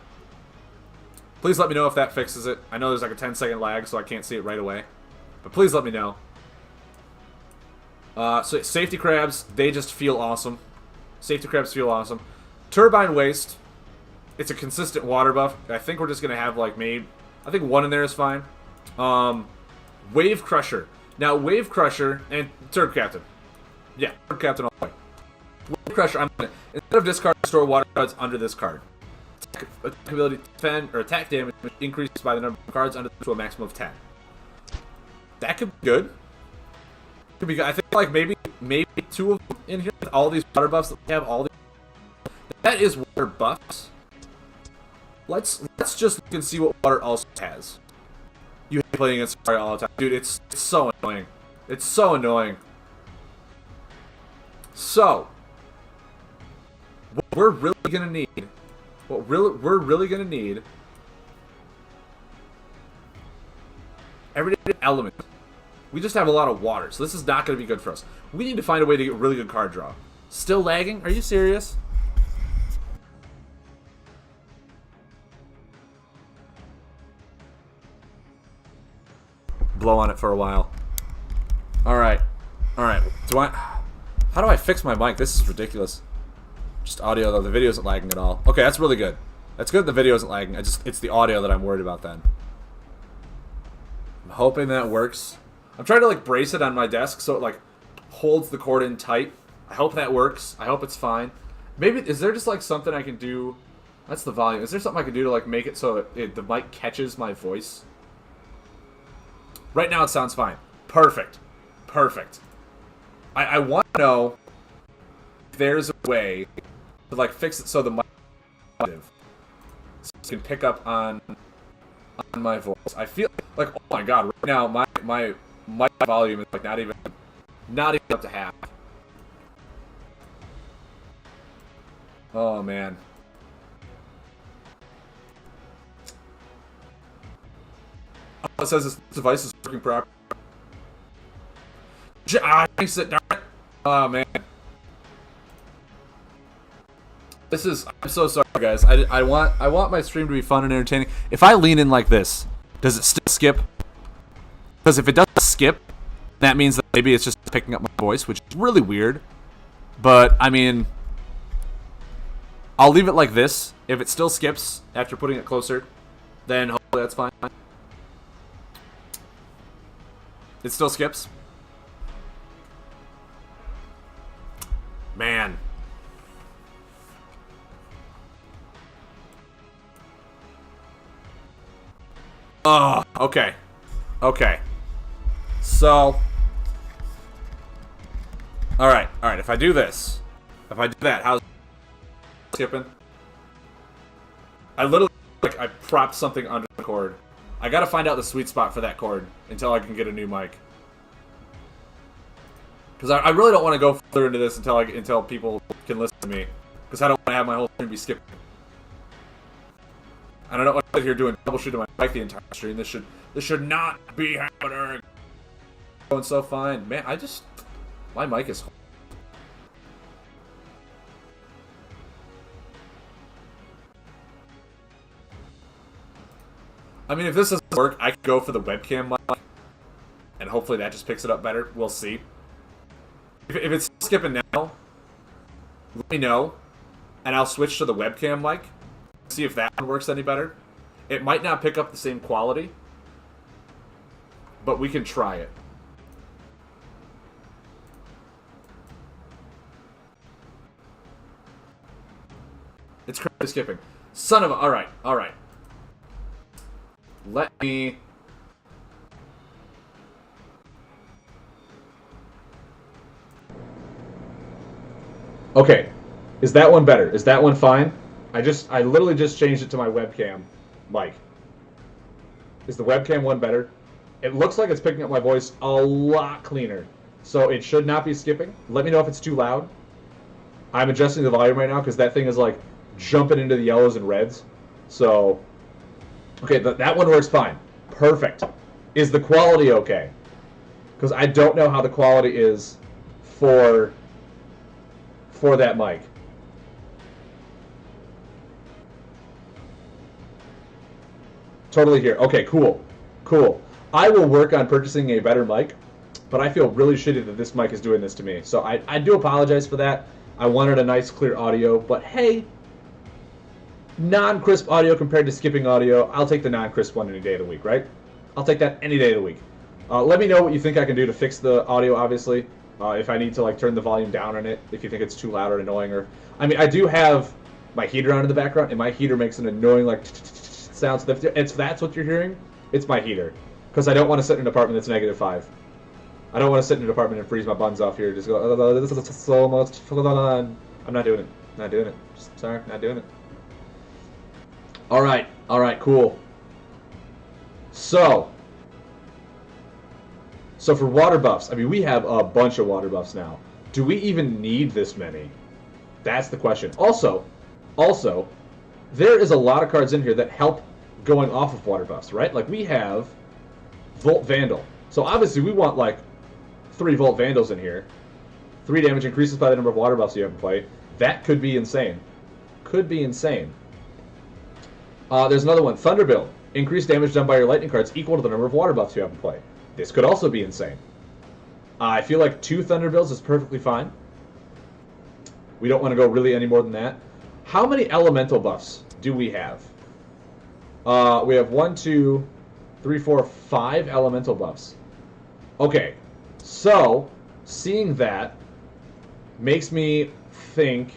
Please let me know if that fixes it. I know there's like a 10-second lag, so I can't see it right away. But please let me know. So Safety Crabs, they just feel awesome. Safety Crabs feel awesome. Turbine Waste, it's a consistent water buff. I think we're just gonna have like maybe. I think 1 in there is fine. Wave Crusher. Now, Wave Crusher and Turb Captain. Yeah, Turb Captain all the way. Wave Crusher, I'm gonna, instead of discard, store water cards under this card. Attack ability to defend or attack damage increased by the number of cards under to a maximum of 10. That could be good. Could be good. I think like maybe 2 of them in here with all these water buffs that we have. All these, that is water buffs. Let's just look and see what water also has. You hate playing against Mario all the time, dude. It's so annoying. It's so annoying. So, what we're really gonna need, we're really gonna need, everyday element. We just have a lot of water, so this is not gonna be good for us. We need to find a way to get really good card draw. Still lagging? Are you serious? Blow on it for a while. Alright. Alright. How do I fix my mic? This is ridiculous. Just audio though. The video isn't lagging at all. Okay, that's really good. That's good the video isn't lagging. It's the audio that I'm worried about then. I'm hoping that works. I'm trying to like brace it on my desk so it like holds the cord in tight. I hope that works. I hope it's fine. Maybe, is there just like something I can do? That's the volume. Is there something I can do to like make it so the mic catches my voice? Right now it sounds fine. Perfect. Perfect. I want to know if there's a way to like fix it so the mic can pick up on my voice. I feel like, oh my god, right now my mic volume is like not even up to half. Oh man. It says this device is working properly. Sit down. Oh man. This is, I'm so sorry guys. I want my stream to be fun and entertaining. If I lean in like this, does it still skip? Because if it doesn't skip, that means that maybe it's just picking up my voice, which is really weird. But I mean, I'll leave it like this. If it still skips after putting it closer, then hopefully that's fine. It still skips. Man. Oh, okay. Okay. So. Alright, if I do this. If I do that, how's skipping? I literally, like, I propped something under the cord. I gotta find out the sweet spot for that cord until I can get a new mic. Because I really don't want to go further into this until people can listen to me. Because I don't want to have my whole stream be skipping. And I don't want to sit here doing troubleshooting my mic the entire stream. This should not be happening. Going so fine. Man, my mic is... I mean, if this doesn't work, I could go for the webcam mic. And hopefully that just picks it up better. We'll see. If it's skipping now, let me know. And I'll switch to the webcam mic. See if that one works any better. It might not pick up the same quality. But we can try it. It's currently skipping. Son of a... Alright. Let me... Okay. Is that one better? Is that one fine? I literally just changed it to my webcam mic. Is the webcam one better? It looks like it's picking up my voice a lot cleaner. So it should not be skipping. Let me know if it's too loud. I'm adjusting the volume right now because that thing is like jumping into the yellows and reds. So, okay, that one works fine. Perfect. Is the quality okay? Because I don't know how the quality is for that mic. Totally here. Okay, cool. I will work on purchasing a better mic, but I feel really shitty that this mic is doing this to me. So I do apologize for that. I wanted a nice, clear audio, but hey, non-crisp audio compared to skipping audio, I'll take the non-crisp one any day of the week, right? I'll take that any day of the week. Let me know what you think I can do to fix the audio, obviously. If I need to like turn the volume down on it, if you think it's too loud or annoying, or I mean, I do have my heater on in the background, and my heater makes an annoying like sound. So if that's what you're hearing, it's my heater, because I don't want to sit in an apartment that's -5. I don't want to sit in an apartment and freeze my buns off here. Just go, this is so much fun. I'm not doing it. Not doing it. Sorry, not doing it. Alright, cool. So for water buffs, I mean, we have a bunch of water buffs now. Do we even need this many? That's the question. Also, there is a lot of cards in here that help going off of water buffs, right? Like, we have Volt Vandal. So obviously we want, like, 3 Volt Vandals in here. 3 damage increases by the number of water buffs you have in play. That could be insane. Could be insane. There's another one. Thunderbill. Increased damage done by your lightning cards equal to the number of water buffs you have in play. This could also be insane. I feel like 2 Thunderbills is perfectly fine. We don't want to go really any more than that. How many elemental buffs do we have? We have 1, 2, 3, 4, 5 elemental buffs. Okay, so seeing that makes me think...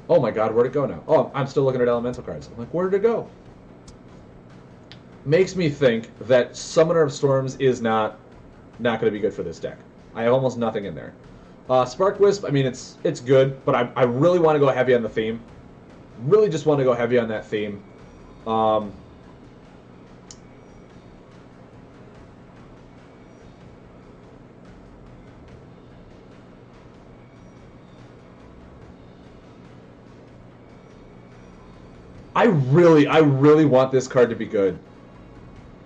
Oh my god, where'd it go now? Oh, I'm still looking at elemental cards. I'm like, where did it go? Makes me think that Summoner of Storms is not going to be good for this deck. I have almost nothing in there. Spark Wisp, I mean, it's good, but I really want to go heavy on the theme. Really just want to go heavy on that theme. I really want this card to be good.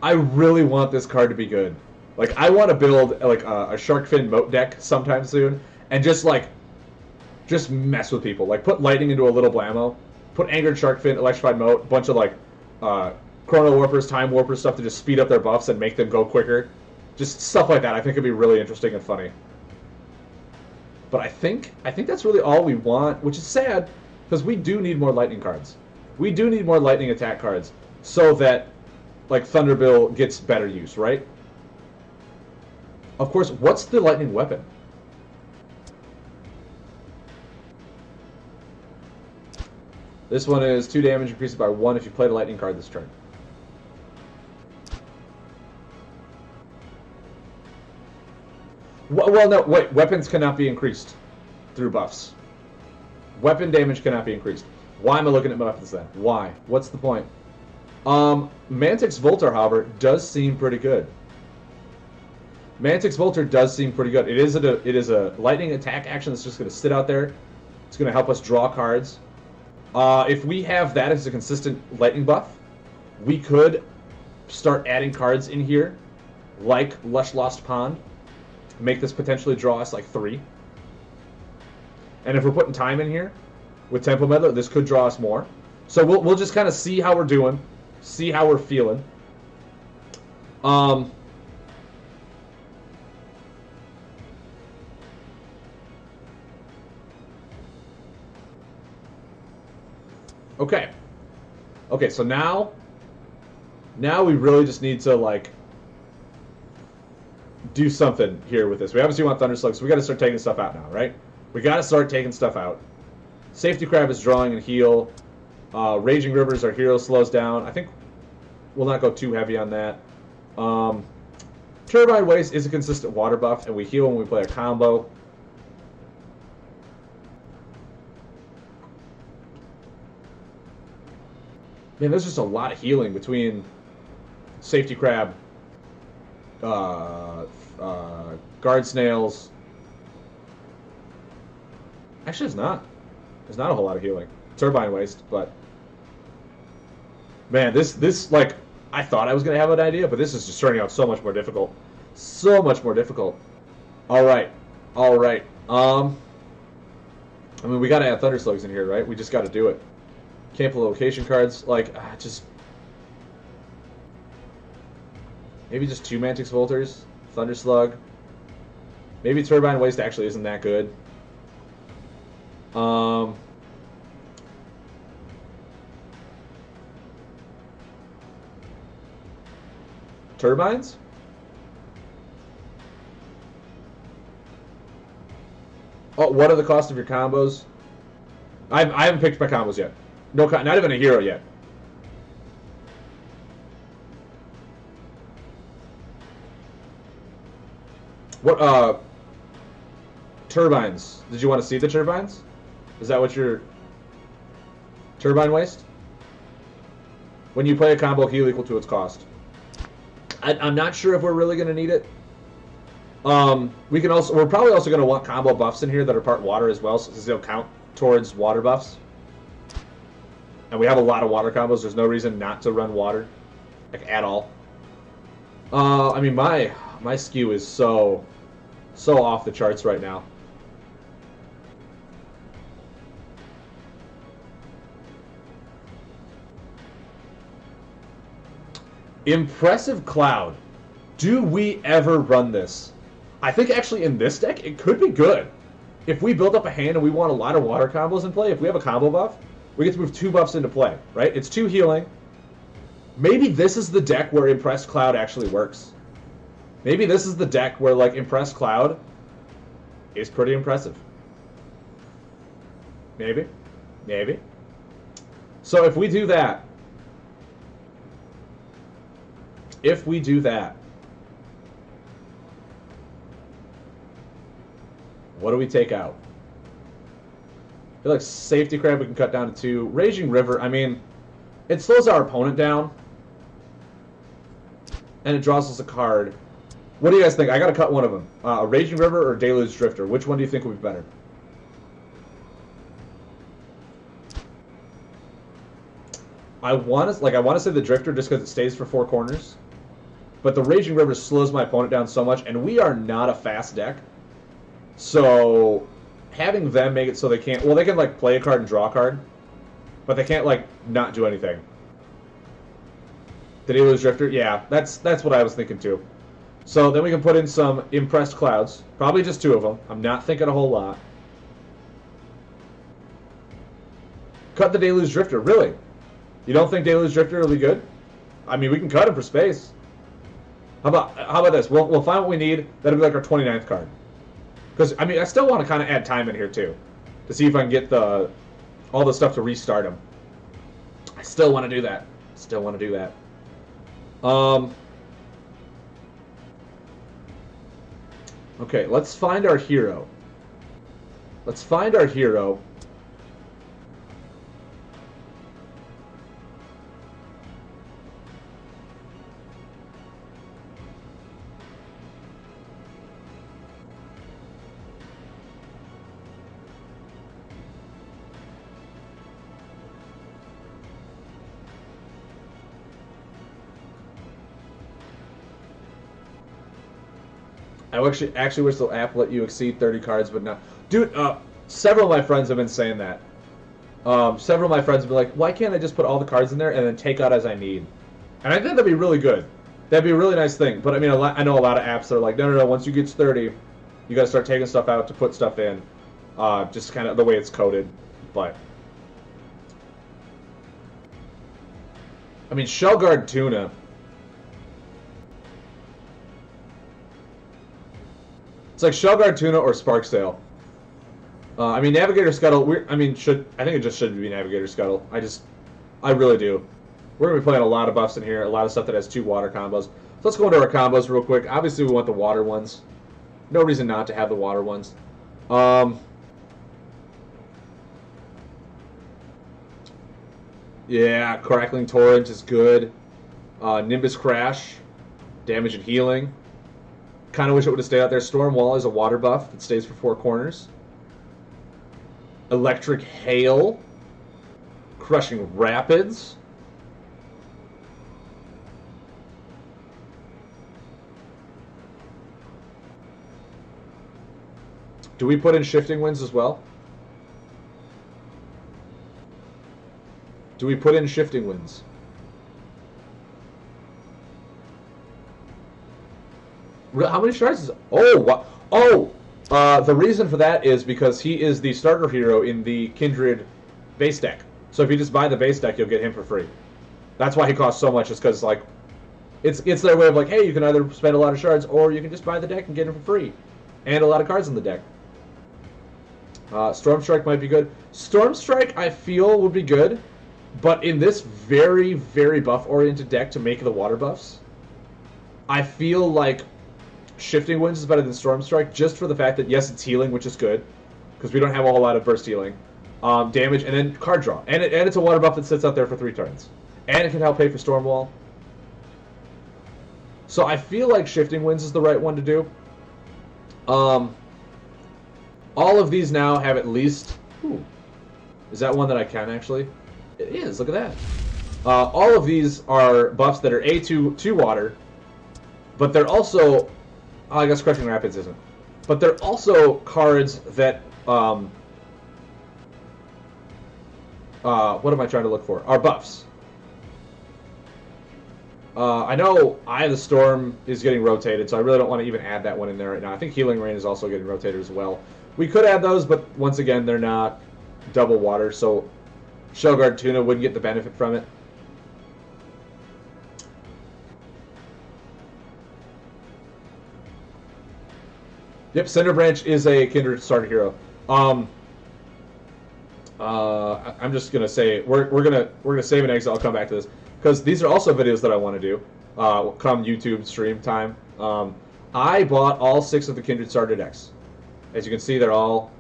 I really want this card to be good. Like, I want to build like a Sharkfin Moat deck sometime soon, and just mess with people. Like, put Lightning into a little Blammo, put Angered Sharkfin, Electrified Moat, bunch of like Chrono Warpers, Time Warpers stuff to just speed up their buffs and make them go quicker. Just stuff like that. I think it'd be really interesting and funny. But I think that's really all we want, which is sad, because we do need more Lightning cards. We do need more Lightning attack cards so that, like, Thunderbill gets better use, right? Of course, what's the Lightning weapon? This one is 2 damage increases by 1 if you played a Lightning card this turn. Well, no, wait. Weapons cannot be increased through buffs. Weapon damage cannot be increased. Why am I looking at my weapons then? Why? What's the point? Mantix Voltor, however, does seem pretty good. Mantix Voltor does seem pretty good. It is a lightning attack action that's just going to sit out there. It's going to help us draw cards. If we have that as a consistent lightning buff, we could start adding cards in here, like Lush Lost Pond. Make this potentially draw us like 3. And if we're putting time in here with Tempo Meddler, this could draw us more. So we'll just kind of see how we're doing, see how we're feeling. Okay. Okay, so now we really just need to, like, do something here with this. We obviously want Thunderslug, so we got to start taking stuff out now, right? We got to start taking stuff out. Safety Crab is drawing and heal. Raging Rivers, our hero, slows down. I think we'll not go too heavy on that. Turbine Waste is a consistent water buff, and we heal when we play a combo. Man, there's just a lot of healing between Safety Crab, Guard Snails. Actually, it's not. There's not a whole lot of healing. Turbine Waste, but... Man, this like, I thought I was going to have an idea, but this is just turning out so much more difficult. So much more difficult. Alright. Alright. I mean, we got to add Thunderslugs in here, right? We just got to do it. Can't play location cards. Like, just... Maybe just 2 Mantix Voltors. Thunderslug. Maybe Turbine Waste actually isn't that good. Turbines? Oh, what are the cost of your combos? I haven't picked my combos yet. No, not even a hero yet. What, turbines. Did you want to see the turbines? Is that what you're... Turbine waste? When you play a combo, heal equal to its cost. I'm not sure if we're really going to need it. We can also... We're probably also going to want combo buffs in here that are part water as well, since they'll count towards water buffs. And we have a lot of water combos. There's no reason not to run water. Like, at all. I mean, my skew is so off the charts right now. Impressive Cloud. Do we ever run this? I think actually in this deck, it could be good. If we build up a hand and we want a lot of water combos in play, if we have a combo buff, we get to move 2 buffs into play, right? It's 2 healing. Maybe this is the deck where Impressed Cloud actually works. Maybe this is the deck where, like, Impressed Cloud is pretty impressive. Maybe. Maybe. So if we do that, what do we take out? I feel like Safety Crab we can cut down to 2. Raging River, I mean, it slows our opponent down. And it draws us a card. What do you guys think? I gotta cut one of them. Raging River or Deluge Drifter? Which one do you think would be better? I want to say the Drifter just because it stays for 4 corners. But the Raging River slows my opponent down so much, and we are not a fast deck. So having them make it so they can't... Well, they can, like, play a card and draw a card. But they can't, like, not do anything. Did he lose Drifter? Yeah, that's what I was thinking, too. So then we can put in some Impressed Clouds. Probably just 2 of them. I'm not thinking a whole lot. Cut the Deluge Drifter. Really? You don't think Deluge Drifter will be good? I mean, we can cut him for space. How about this? We'll find what we need. That'll be like our 29th card. Because, I mean, I still want to kind of add time in here, too. To see if I can get all the stuff to restart him. I still want to do that. Still want to do that. Okay, let's find our hero. Let's find our hero. I actually wish the app let you exceed 30 cards, but no. Dude, several of my friends have been saying that. Several of my friends have been like, why can't I just put all the cards in there and then take out as I need? And I think that'd be really good. That'd be a really nice thing. But I mean, I know a lot of apps that are like, no, once you get to 30, you gotta start taking stuff out to put stuff in. Just kind of the way it's coded. But I mean, Shellguard Tuna. It's like Shellguard Tuna or Sparksail. I mean, Navigator Scuttle. I think it just should be Navigator Scuttle. I really do. We're gonna be playing a lot of buffs in here, a lot of stuff that has 2 water combos. So let's go into our combos real quick. Obviously, we want the water ones. No reason not to have the water ones. Yeah, Crackling Torrent is good. Nimbus Crash, damage and healing. Kind of wish it would have stayed out there. Storm Wall is a water buff that stays for 4 corners. Electric Hail. Crushing Rapids. Do we put in Shifting Winds as well? Do we put in Shifting Winds? How many shards is... Oh, what? Oh! The reason for that is because he is the starter hero in the Kindred base deck. So if you just buy the base deck, you'll get him for free. That's why he costs so much, is because, like, it's their way of, like, hey, you can either spend a lot of shards, or you can just buy the deck and get him for free. And a lot of cards in the deck. Storm Strike might be good. Storm Strike, I feel, would be good. But in this very, very buff-oriented deck to make the water buffs, I feel like
Shifting Winds is better than Storm Strike, just for the fact that, yes, it's healing, which is good, because we don't have a whole lot of burst healing. Damage, and then card draw. And it's a water buff that sits out there for 3 turns. And it can help pay for Stormwall. So I feel like Shifting Winds is the right one to do. All of these now have at least... Ooh, is that one that I can actually? It is, look at that. All of these are buffs that are A2 water, but they're also... Oh, I guess Crushing Rapids isn't. But they're also cards that... what am I trying to look for? Are buffs. I know Eye of the Storm is getting rotated, so I really don't want to even add that one in there right now. I think Healing Rain is also getting rotated as well. We could add those, but once again, they're not double water, so Shellguard Tuna wouldn't get the benefit from it. Yep, Cinder Branch is a Kindred starter hero. I'm just gonna say we're gonna save an exit. I'll come back to this because these are also videos that I want to do. Come YouTube stream time. I bought all 6 of the Kindred starter decks. As you can see, they're all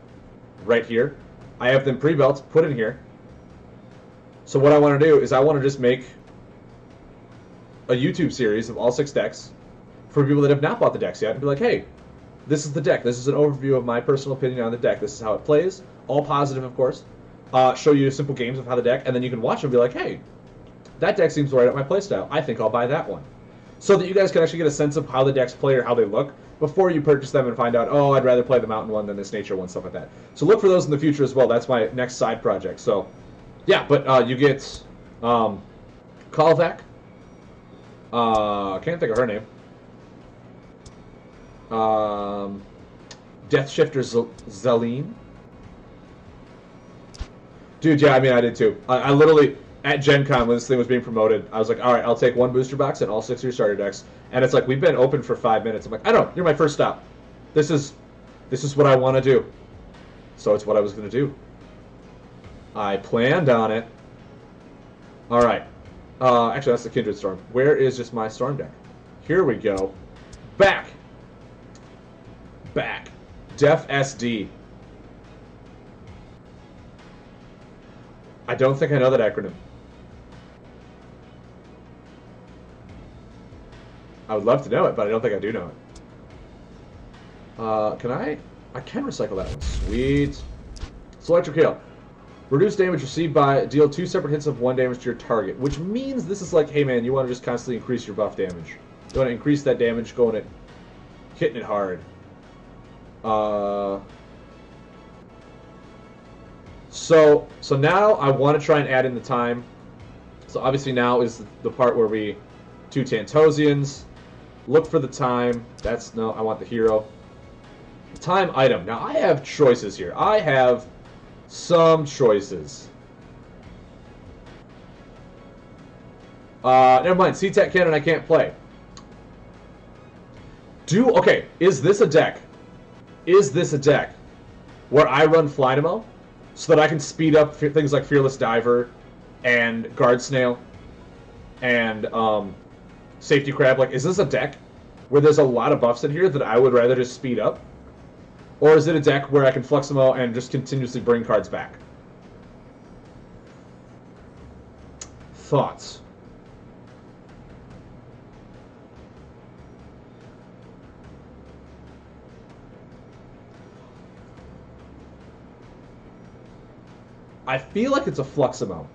right here. I have them pre-built, put in here. So what I want to do is I want to just make a YouTube series of all 6 decks for people that have not bought the decks yet and be like, hey, this is the deck. This is an overview of my personal opinion on the deck. This is how it plays. All positive, of course. Show you simple games of how the deck, and then you can watch them and be like, hey, that deck seems right up my playstyle. I think I'll buy that one. So that you guys can actually get a sense of how the decks play or how they look before you purchase them and find out, oh, I'd rather play the Mountain one than this Nature one, stuff like that. So look for those in the future as well. That's my next side project. So, yeah, but you get Kalvak. I can't think of her name. Death Shifter Zaleen. Dude, yeah, I mean, I did too. I literally, at Gen Con, when this thing was being promoted, I was like, alright, I'll take 1 booster box and all 6 of your starter decks. And it's like, we've been open for 5 minutes. I'm like, I don't, you're my first stop. This is what I want to do. So it's what I was going to do. I planned on it. Alright. Actually, that's the Kindred Storm. Where is just my Storm deck? Here we go. Back. Def SD. I don't think I know that acronym. I would love to know it, but I don't think I do know it. Can I? I can recycle that one. Sweet. So Electric Hail. Reduce damage received by deal 2 separate hits of 1 damage to your target, which means this is like, hey man, you want to just constantly increase your buff damage. You want to increase that damage, going it, hitting it hard. So now I want to try and add in the time. So obviously now is the part where we 2 Tantosians. Look for the time. That's no, I want the hero. Time item. Now I have choices here. I have some choices. Never mind. C-Tech Cannon I can't play. Okay, is this a deck? Is this a deck where I run Flynamo so that I can speed up things like Fearless Diver and Guard Snail and Safety Crab? Like, is this a deck where there's a lot of buffs in here that I would rather just speed up? Or is it a deck where I can Fluximo and just continuously bring cards back? Thoughts? I feel like it's a Fluximo.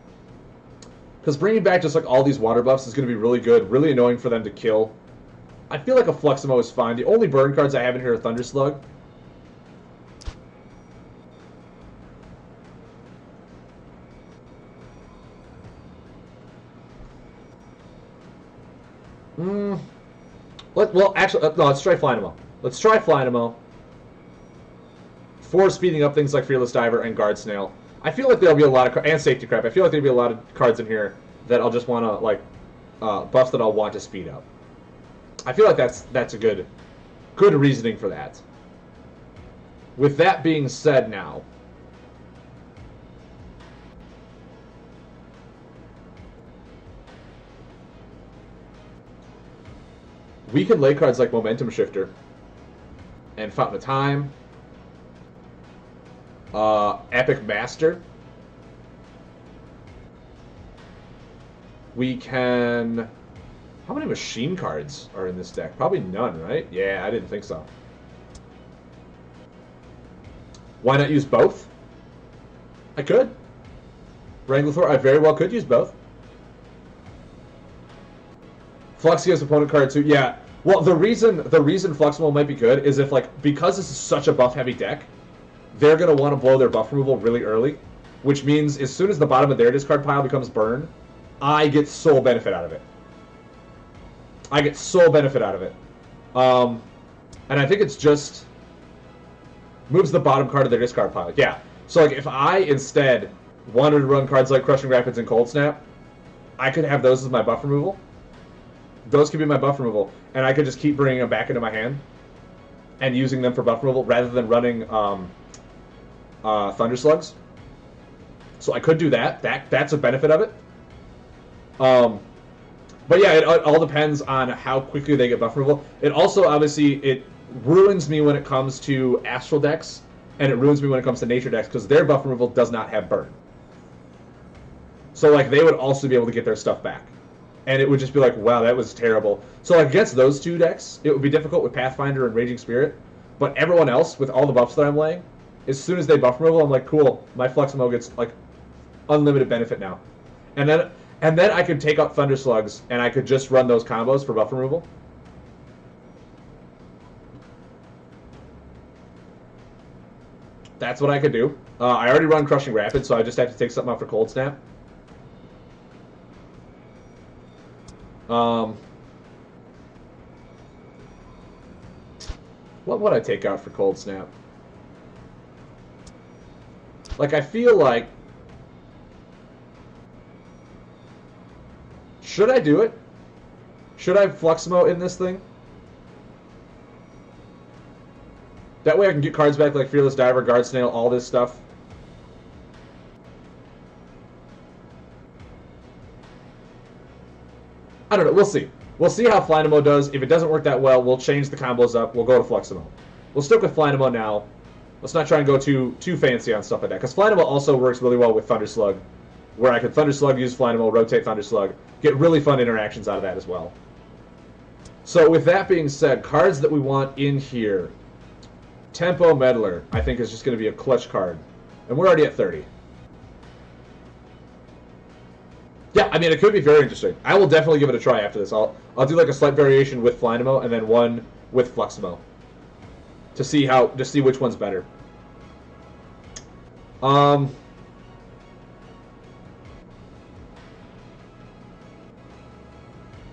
Because bringing back just like all these water buffs is going to be really good, really annoying for them to kill. I feel like a Fluximo is fine. The only burn cards I have in here are Thunder Slug. Well, actually, no, let's try Flynamo. Let's try Flynamo. For speeding up things like Fearless Diver and Guard Snail. I feel like there'll be a lot of and Safety Crab. I feel like there'll be a lot of cards in here that I'll just want to like buffs that I'll want to speed up. I feel like that's a good reasoning for that. With that being said, now we can lay cards like Momentum Shifter and Fountain of Time. Epic Master. We can... How many machine cards are in this deck? Probably none, right? Yeah, I didn't think so. Why not use both? I could. Wrangler, I very well could use both. Fluxia's opponent card too. Yeah. Well, the reason Fluximal might be good is if, like, because this is such a buff-heavy deck, they're going to want to blow their buff removal really early, which means as soon as the bottom of their discard pile becomes burn, I get sole benefit out of it. I get sole benefit out of it. And I think it's just moves the bottom card of their discard pile. Yeah. So, like, if I instead wanted to run cards like Crushing Rapids and Cold Snap, I could have those as my buff removal. Those could be my buff removal, and I could just keep bringing them back into my hand and using them for buff removal rather than running Thunder Slugs. So I could do that. That's a benefit of it. But yeah, it all depends on how quickly they get buff removal. It also, obviously, it ruins me when it comes to Astral decks, and it ruins me when it comes to Nature decks, because their buff removal does not have burn. So, like, they would also be able to get their stuff back. And it would just be like, wow, that was terrible. So, like, against those two decks, it would be difficult with Pathfinder and Raging Spirit. But everyone else, with all the buffs that I'm laying, as soon as they buff removal, I'm like, cool, my Fluximo gets, like, unlimited benefit now. And then I could take out Thunder Slugs, and I could just run those combos for buff removal. That's what I could do. I already run Crushing Rapid, so I just have to take something out for Cold Snap. What would I take out for Cold Snap? Like, I feel like... Should I do it? Should I have Fluximo in this thing? That way I can get cards back like Fearless Diver, Guard Snail, all this stuff. I don't know. We'll see. We'll see how Flynamo does. If it doesn't work that well, we'll change the combos up. We'll go to Fluximo. We'll stick with Flynamo now. Let's not try and go too fancy on stuff like that. Because Flynamo also works really well with Thunder Slug, where I could Thunder Slug, use Flynamo, rotate Thunder Slug, get really fun interactions out of that as well. So with that being said, cards that we want in here. Tempo Meddler, I think, is just going to be a clutch card. And we're already at 30. Yeah, I mean, it could be very interesting. I will definitely give it a try after this. I'll do like a slight variation with Flynamo and then one with Fluximo to see which one's better.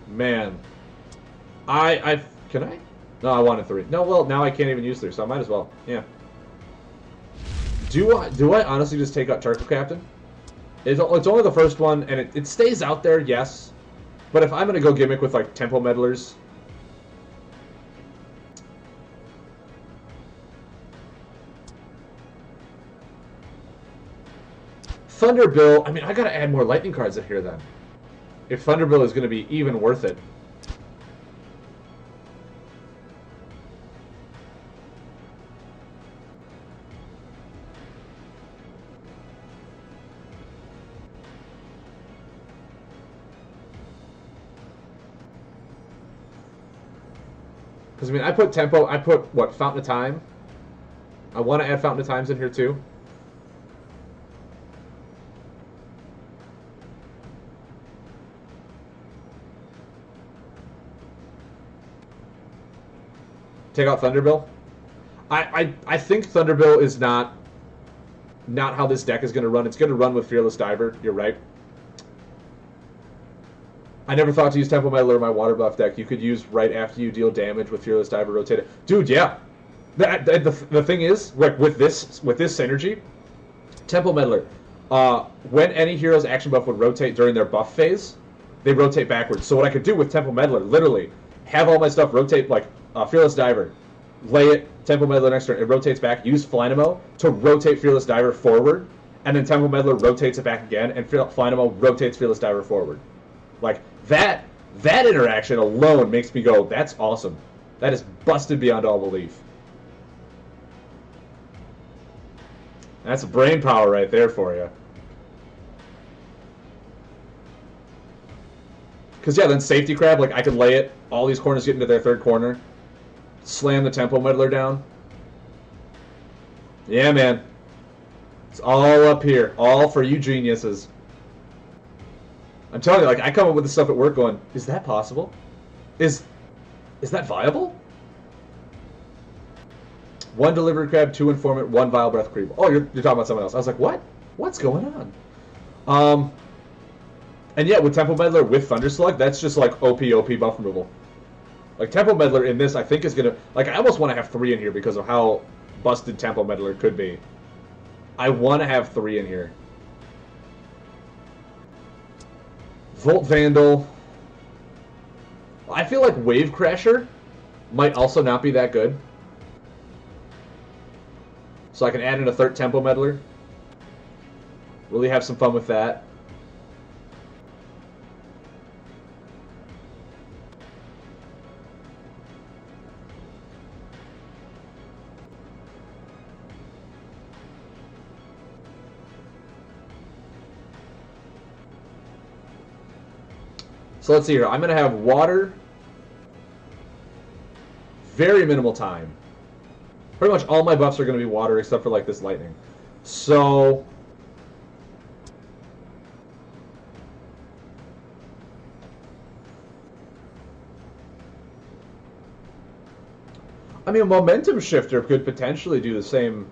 Man, can I? No, I wanted 3. No, well, now I can't even use 3, so I might as well. Yeah. Do I honestly just take out Turtle Captain? It's only the first one, and it stays out there, yes. But if I'm going to go gimmick with, like, Tempo Meddlers... Thunderbill, I mean, I got to add more Lightning cards in here, then. If Thunderbill is going to be even worth it. Because, I mean, I put, what, Fountain of Time? I want to add Fountain of Times in here, too. Take out Thunderbill? I think Thunderbill is not how this deck is going to run. It's going to run with Fearless Diver. You're right. I never thought to use Tempo Meddler in my water buff deck. You could use right after you deal damage with Fearless Diver, rotate it. Dude, yeah. The thing is, like, with this synergy, Tempo Meddler, when any hero's action buff would rotate during their buff phase, they rotate backwards. So what I could do with Tempo Meddler, literally, have all my stuff rotate, like, Fearless Diver, lay it, Tempo Meddler next turn, it rotates back, use Flynamo to rotate Fearless Diver forward, and then Tempo Meddler rotates it back again, and Flynamo rotates Fearless Diver forward. Like, that interaction alone makes me go, that's awesome. That is busted beyond all belief. That's brain power right there for you. Because, yeah, then Safety Crab, like, I could lay it. All these corners get into their third corner. Slam the Tempo Meddler down. Yeah, man. It's all up here. All for you geniuses. I'm telling you, like, I come up with this stuff at work going, is that possible? Is that viable? 1 Delivery Crab, 2 Informant, 1 Vile Breath Creep. Oh, you're talking about someone else. I was like, what? What's going on? And yeah, with Tempo Meddler, with Thunder Slug, that's just like OP buff removal. Like, Tempo Meddler in this, I think is going to... Like, I almost want to have 3 in here because of how busted Tempo Meddler could be. I want to have 3 in here. Volt Vandal. I feel like Wave Crasher might also not be that good. So I can add in a 3rd Tempo Meddler. Really have some fun with that. So let's see here. I'm going to have water. Very minimal time. Pretty much all my buffs are going to be water except for like this lightning. So... I mean, a Momentum Shifter could potentially do the same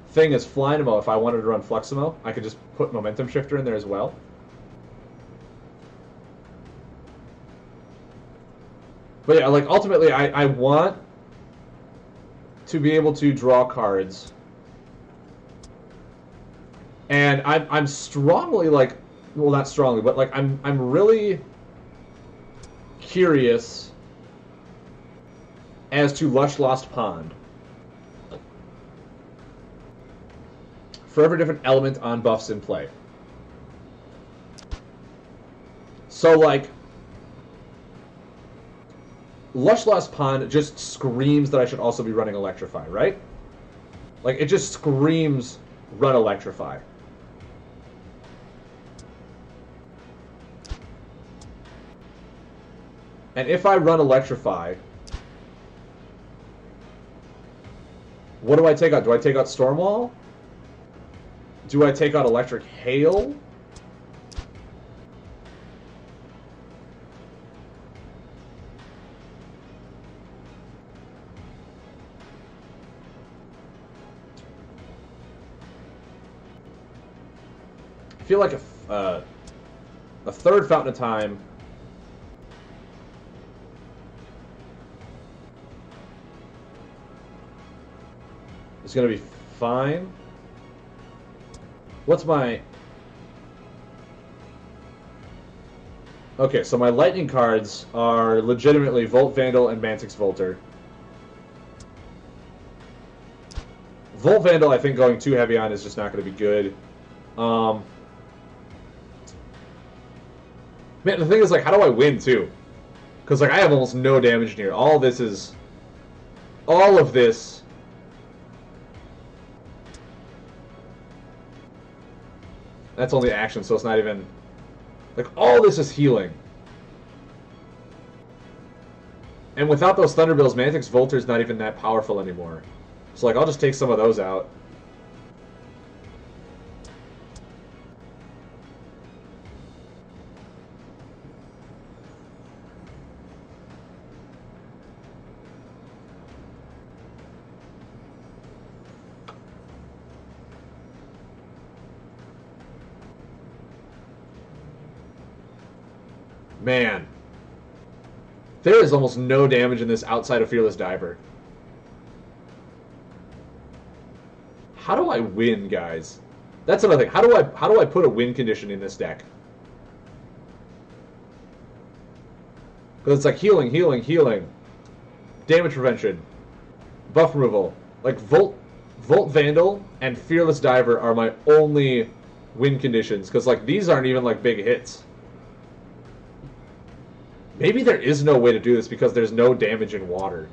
thing as Flynamo if I wanted to run Fluximo. I could just put Momentum Shifter in there as well. But yeah, like, ultimately, I want to be able to draw cards. And I'm strongly, like, well, not strongly, but, like, I'm really curious as to Lush Lost Pond. For every different element on buffs in play. So, like... Lush Lost Pond just screams that I should also be running Electrify, right? Like, it just screams run Electrify. And if I run Electrify, what do I take out? Do I take out Stormwall? Do I take out Electric Hail? I feel like a 3rd Fountain of Time is going to be fine. What's my... Okay, so my lightning cards are legitimately Volt Vandal and Mantix Volter. Volt Vandal, I think going too heavy on is just not going to be good. Man, the thing is, like, how do I win, too? Because, like, I have almost no damage in here. All of this... That's only action, so it's not even... Like, all this is healing. And without those Thunderbills, Mantix Volter's not even that powerful anymore. So, like, I'll just take some of those out. Man. There is almost no damage in this outside of Fearless Diver. How do I win, guys? That's another thing. How do I put a win condition in this deck? Because it's like healing, healing, healing. Damage prevention. Buff removal. Like Volt Vandal and Fearless Diver are my only win conditions. Because like these aren't even like big hits. Maybe there is no way to do this because there's no damage in water.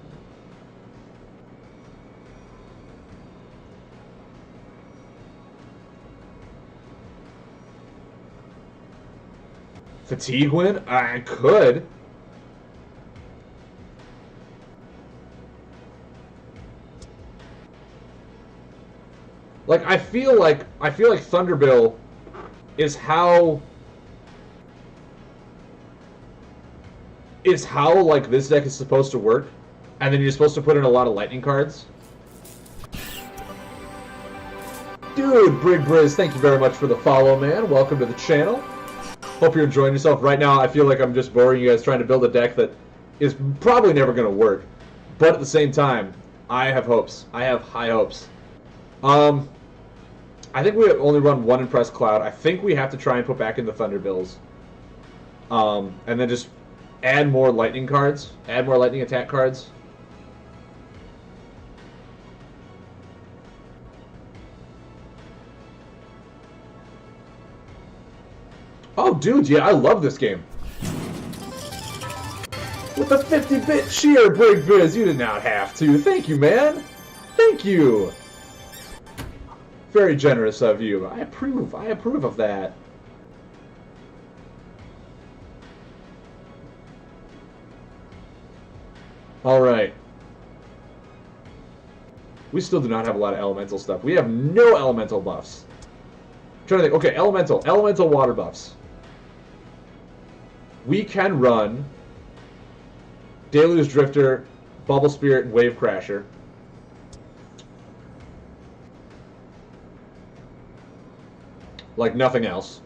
Fatigue win? I could. Like I feel like Thunderbill is how like this deck is supposed to work, and then you're supposed to put in a lot of lightning cards. Dude, Brig Briz, thank you very much for the follow, man. Welcome to the channel. Hope you're enjoying yourself. Right now, I feel like I'm just boring you guys trying to build a deck that is probably never going to work. But at the same time, I have hopes. I have high hopes. I think we only run one Impressed Cloud. I think we have to try and put back in the Thunderbills. And then just add more lightning cards. Add more lightning attack cards. Oh, dude, yeah, I love this game. With a 50-bit cheer, Brig Viz, you did not have to. Thank you, man. Thank you. Very generous of you. I approve of that. Alright. We still do not have a lot of elemental stuff. We have no elemental buffs. I'm trying to think. Okay, elemental water buffs. We can run Deluge Drifter, Bubble Spirit, and Wave Crasher. Like nothing else.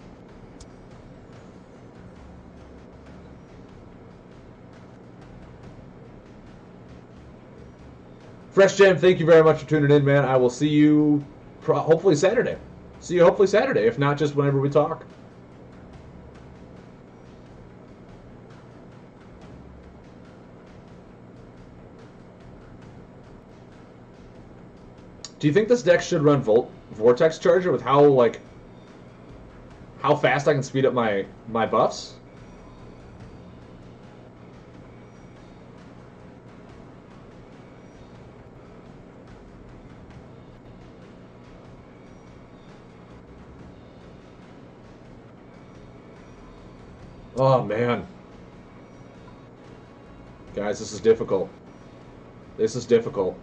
Fresh Jam, thank you very much for tuning in, man. I will see you hopefully Saturday. See you hopefully Saturday, if not just whenever we talk. Do you think this deck should run Vortex Charger with how fast I can speed up my buffs? Oh man. Guys, this is difficult. This is difficult.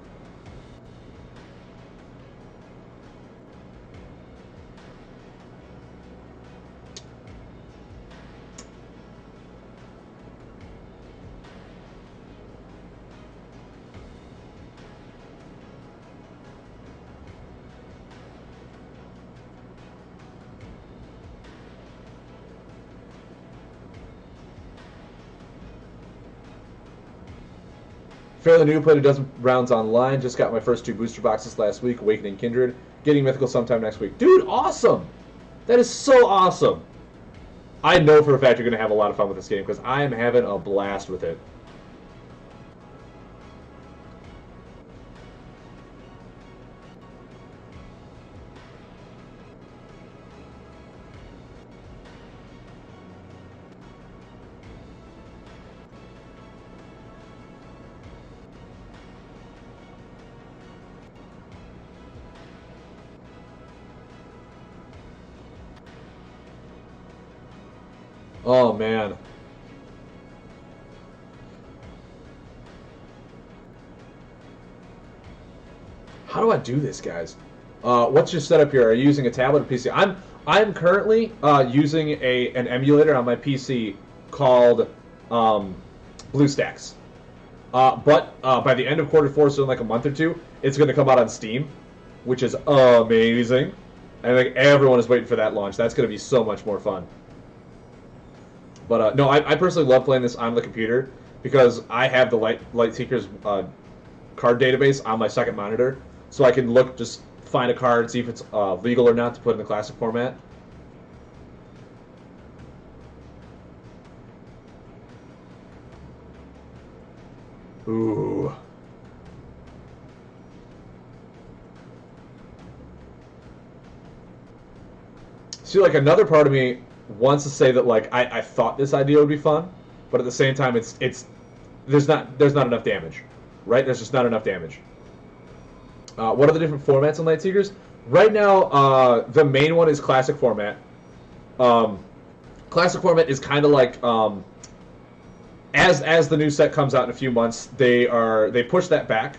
Fairly new, played a dozen rounds online. Just got my first 2 booster boxes last week, Awakening Kindred. Getting Mythical sometime next week. Dude, awesome! That is so awesome! I know for a fact you're going to have a lot of fun with this game, because I am having a blast with it. Oh, man. How do I do this, guys? What's your setup here? Are you using a tablet or PC? I'm currently using an emulator on my PC called BlueStacks. But by the end of Q4, so in like a month or two, it's going to come out on Steam, which is amazing. And like everyone is waiting for that launch. That's going to be so much more fun. But no, I personally love playing this on the computer because I have the Lightseeker's card database on my second monitor, so I can just find a card, see if it's legal or not to put in the classic format. Ooh. See, like another part of me wants to say that like I thought this idea would be fun, but at the same time there's not enough damage, right? There's just not enough damage. What are the different formats on Lightseekers? Right now, the main one is classic format. Classic format is kind of like as the new set comes out in a few months, they push that back,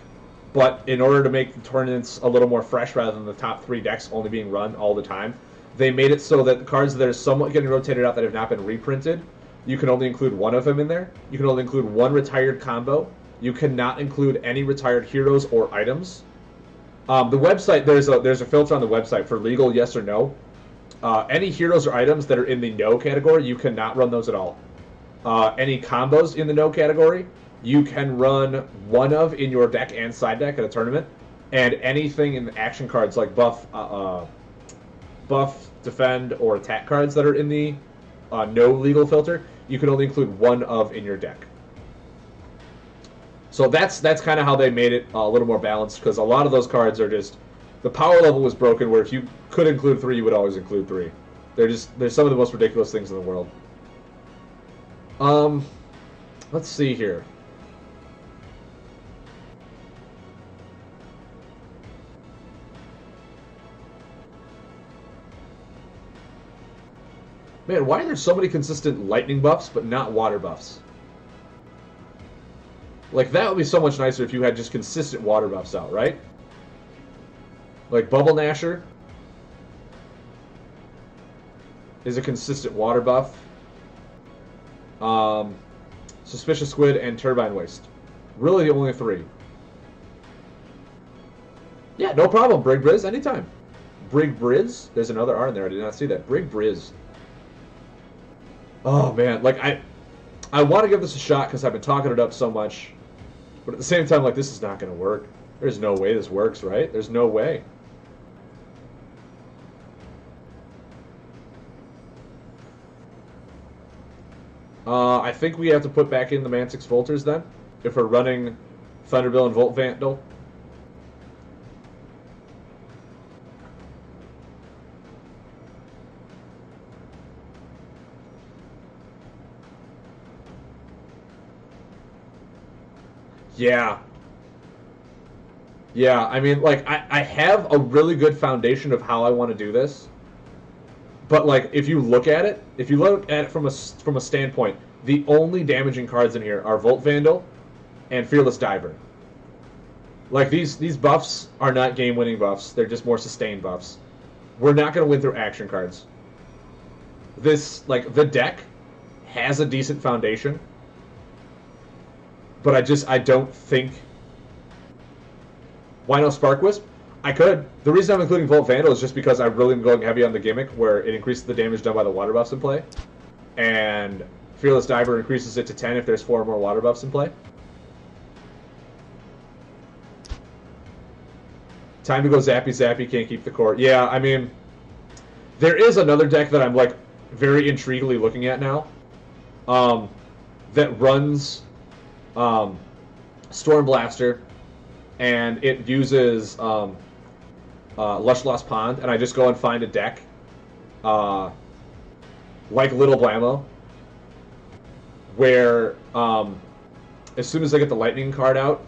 but in order to make the tournaments a little more fresh rather than the top 3 decks only being run all the time, they made it so that the cards that are somewhat getting rotated out that have not been reprinted, you can only include one of them in there. You can only include one retired combo. You cannot include any retired heroes or items. The website, there's a filter on the website for legal yes or no. Any heroes or items that are in the no category, you cannot run those at all. Any combos in the no category, you can run one of in your deck and side deck at a tournament. And anything in the action cards like buff, defend, or attack cards that are in the no legal filter, you can only include one of in your deck. So that's kind of how they made it a little more balanced, because a lot of those cards are just, the power level was broken where if you could include 3, you would always include 3. They're some of the most ridiculous things in the world. Let's see here. Man, why are there so many consistent lightning buffs but not water buffs? Like, that would be so much nicer if you had just consistent water buffs out, right? Like, Bubble Gnasher is a consistent water buff. Suspicious Squid and Turbine Waste. Really the only 3. Yeah, no problem, Brig Briz, anytime. Brig Briz? There's another R in there, I did not see that. Brig Briz. Oh, man, like, I want to give this a shot because I've been talking it up so much. But at the same time, like, this is not going to work. There's no way this works, right? There's no way. I think we have to put back in the Mantix Volters then, if we're running Thunderbill and Volt Vandal. Yeah. Yeah, I mean, like, I have a really good foundation of how I want to do this. But, like, if you look at it from a standpoint, the only damaging cards in here are Volt Vandal and Fearless Diver. Like, these buffs are not game-winning buffs. They're just more sustained buffs. We're not going to win through action cards. This, like, the deck has a decent foundation. But I don't think... Why no Spark Wisp? I could. The reason I'm including Volt Vandal is just because I really am going heavy on the gimmick where it increases the damage done by the water buffs in play. And Fearless Diver increases it to 10 if there's 4 or more water buffs in play. Time to go Zappy Zappy, can't keep the core. Yeah, I mean, there is another deck that I'm, like, very intriguingly looking at now. That runs Storm Blaster, and it uses Lush Lost Pond, and I just go and find a deck like Little Blammo, where as soon as I get the Lightning card out,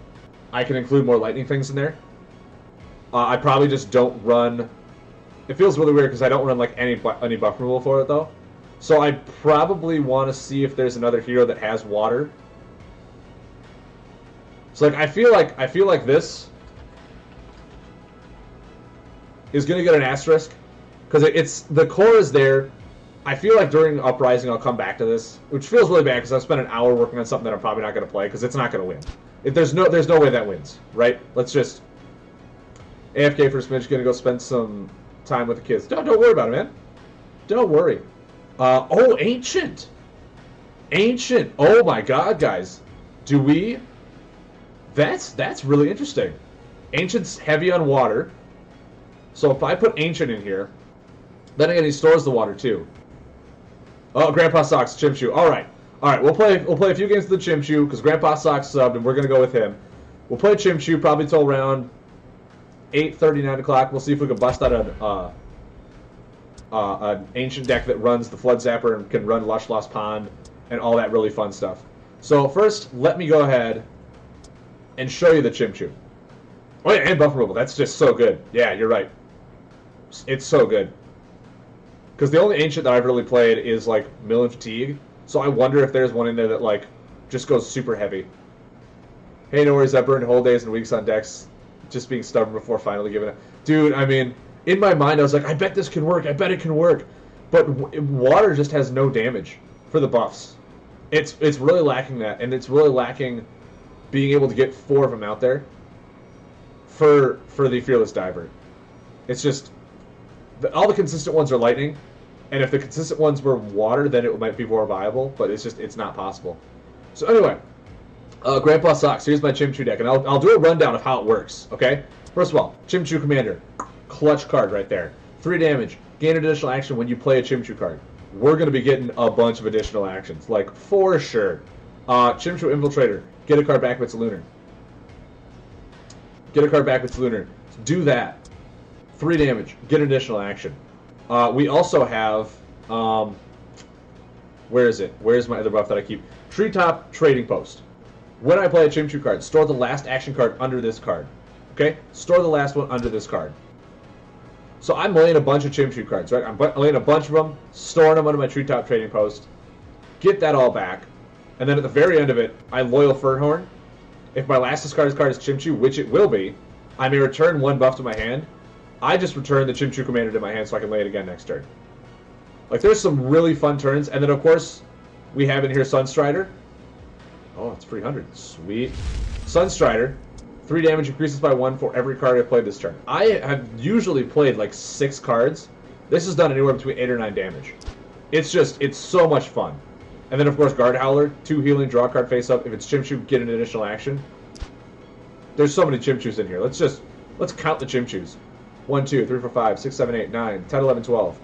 I can include more Lightning things in there. I probably just don't run... It feels really weird because I don't run like any buff removal for it, though. So I probably want to see if there's another hero that has water. So like I feel like this is gonna get an asterisk because it's the core is there. I feel like during Uprising I'll come back to this, which feels really bad because I've spent an hour working on something that I'm probably not gonna play because it's not gonna win. If there's no way that wins, right? Let's just AFK for a smidge. Gonna go spend some time with the kids. Don't worry about it, man. Don't worry. Oh, Ancient. Oh my God, guys, do we? That's really interesting. Ancient's heavy on water. So if I put Ancient in here, then again he stores the water too. Oh, Grandpa Socks, Chimchu. Alright. We'll play a few games with the Chimchu, because Grandpa Socks subbed and we're gonna go with him. We'll play Chimchu probably till around 8:30, 9 o'clock. We'll see if we can bust out an Ancient deck that runs the Flood Zapper and can run Lush Lost Pond and all that really fun stuff. So first, let me go ahead and show you the Chimchu. Oh yeah, and buff removal. That's just so good. Yeah, you're right. It's so good. Because the only ancient that I've really played is like Mill and Fatigue. So I wonder if there's one in there that like just goes super heavy. Hey, no worries. I burned whole days and weeks on decks, just being stubborn before finally giving it. Dude, I mean, in my mind, I was like, I bet this can work. I bet it can work. But water just has no damage for the buffs. It's really lacking that, and it's really lacking being able to get 4 of them out there for the Fearless Diver. It's just all the consistent ones are lightning, and if the consistent ones were water, then it might be more viable. But it's not possible. So anyway, Grandpa Socks. Here's my Chimchu deck, and I'll do a rundown of how it works. Okay. First of all, Chimchu Commander, clutch card right there. 3 damage. Gain additional action when you play a Chimchu card. We're going to be getting a bunch of additional actions, like for sure. Chimchu Infiltrator, get a card back if it's Lunar. Get a card back if it's Lunar. Do that. 3 damage, get an additional action. We also have, where is it? Where's my other buff that I keep? Treetop Trading Post. When I play a Chimchu card, store the last action card under this card. Okay? Store the last one under this card. So I'm laying a bunch of Chimchu cards, right? I'm laying a bunch of them, storing them under my Treetop Trading Post. Get that all back. And then at the very end of it, I Loyal Fernhorn. If my last discarded card is Chimchu, which it will be, I may return 1 buff to my hand. I just return the Chimchu Commander to my hand so I can lay it again next turn. Like, there's some really fun turns. And then, of course, we have in here Sunstrider. Oh, it's 300. Sweet. Sunstrider. 3 damage increases by 1 for every card I played this turn. I have usually played like 6 cards. This has done anywhere between 8 or 9 damage. It's so much fun. And then, of course, Guard Howler. 2 healing, draw a card face up. If it's Chimchu, get an additional action. There's so many Chimchus in here. Let's count the Chimchus. 1, 2, 3, 4, 5, 6, 7, 8, 9, 10, 11, 12,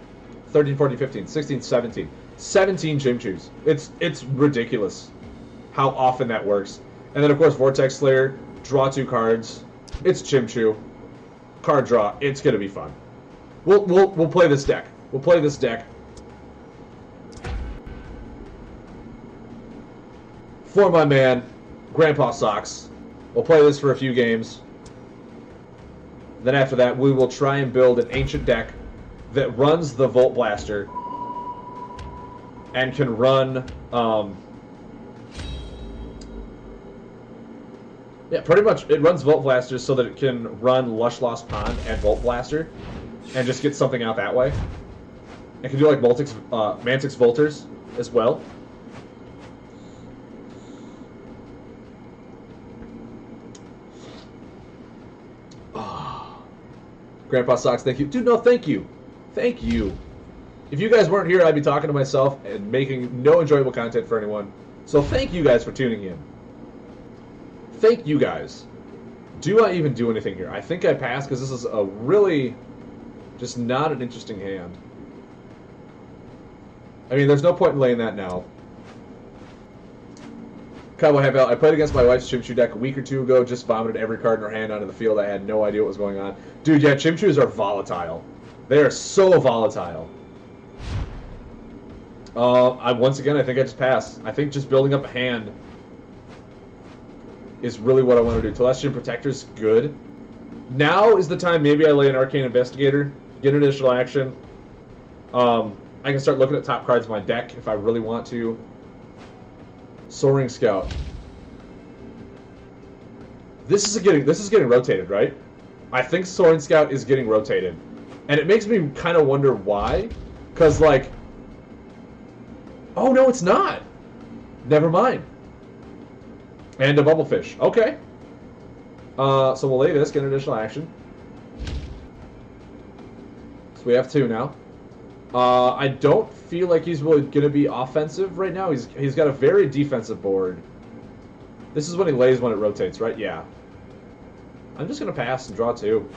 13, 14, 15, 16, 17. 17 Chimchus. It's ridiculous how often that works. And then, of course, Vortex Slayer. Draw 2 cards. It's Chimchu. Card draw. It's gonna be fun. We'll play this deck. We'll play this deck for my man, Grandpa Socks. We'll play this for a few games. Then after that, we will try and build an ancient deck that runs the Volt Blaster and can run. Yeah, pretty much it runs Volt Blaster so that it can run Lush Lost Pond and Volt Blaster and just get something out that way. It can do like Mantix Volters as well. Oh. Grandpa Socks, thank you. Dude, no, thank you. Thank you. If you guys weren't here, I'd be talking to myself and making no enjoyable content for anyone. So thank you guys for tuning in. Thank you guys. Do I even do anything here? I think I pass because this is a really just not an interesting hand. I mean, there's no point in laying that now. Cowboy Half I played against my wife's Chimchu deck a week or 2 ago, just vomited every card in her hand onto the field. I had no idea what was going on. Dude, yeah, Chimchus are volatile. They are so volatile. Once again, I think I just pass. I think just building up a hand is really what I want to do. Telestian Protector's good. Now is the time maybe I lay an Arcane Investigator, get an additional action. I can start looking at top cards of my deck if I really want to. Soaring Scout. This is getting rotated, right? I think Soaring Scout is getting rotated. And it makes me kind of wonder why. Because, like... Oh, no, it's not! Never mind. And a Bubblefish. Okay. So we'll lay this, get an additional action. So we have 2 now. I don't feel like he's really going to be offensive right now. He's got a very defensive board. This is when he lays when it rotates, right? Yeah. I'm just going to pass and draw 2.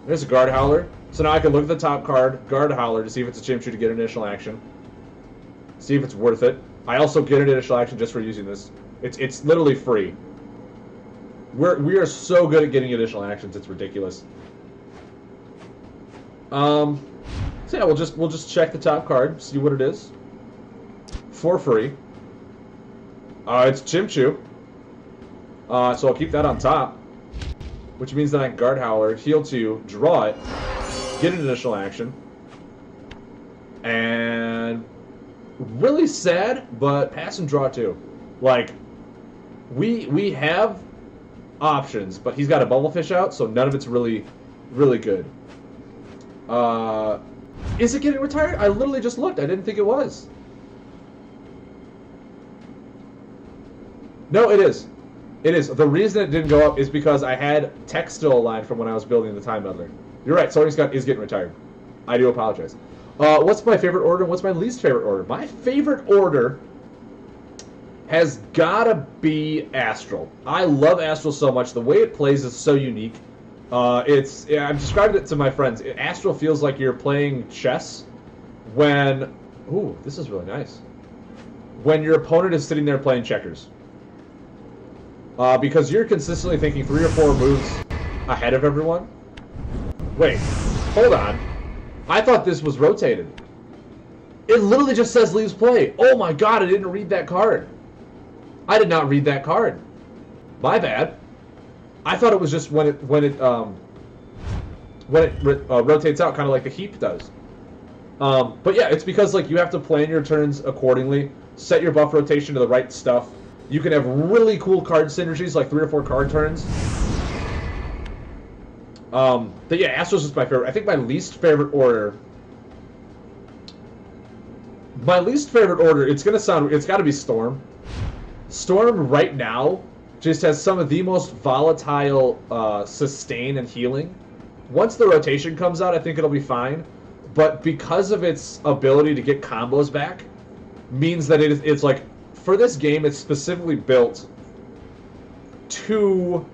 There's a Guard Howler. So now I can look at the top card, Guard Howler, to see if it's a Chimchu to get an additional action. See if it's worth it. I also get an additional action just for using this. It's literally free. We are so good at getting additional actions, it's ridiculous. So yeah, we'll just check the top card, see what it is. For free. It's Chimchu. So I'll keep that on top. Which means that I can Guard Howler, heal 2, draw it. get an additional action. And really sad, but pass and draw too. Like, we have options, but he's got a Bubblefish out, so none of it's really good. Is it getting retired? I literally just looked. I didn't think it was. No, it is. It is. The reason it didn't go up is because I had text still aligned from when I was building the Time Meddler. You're right. Soaring Scott is getting retired. I do apologize. What's my favorite order and what's my least favorite order? My favorite order has gotta be Astral. I love Astral so much. The way it plays is so unique. I've described it to my friends. Astral feels like you're playing chess when... Ooh, this is really nice. When your opponent is sitting there playing checkers. Because you're consistently thinking 3 or 4 moves ahead of everyone. Wait, hold on. I thought this was rotated. It literally just says leaves play. Oh my god, I didn't read that card. I did not read that card. My bad. I thought it was just when it rotates out, kind of like the heap does. But yeah, it's because like you have to plan your turns accordingly, set your buff rotation to the right stuff. You can have really cool card synergies, like 3 or 4 card turns. But yeah, Astral's is my favorite. I think my least favorite order. My least favorite order. It's got to be Storm. Storm right now just has some of the most volatile sustain and healing. Once the rotation comes out, I think it'll be fine. But because of its ability to get combos back, means that it's like, for this game, it's specifically built to...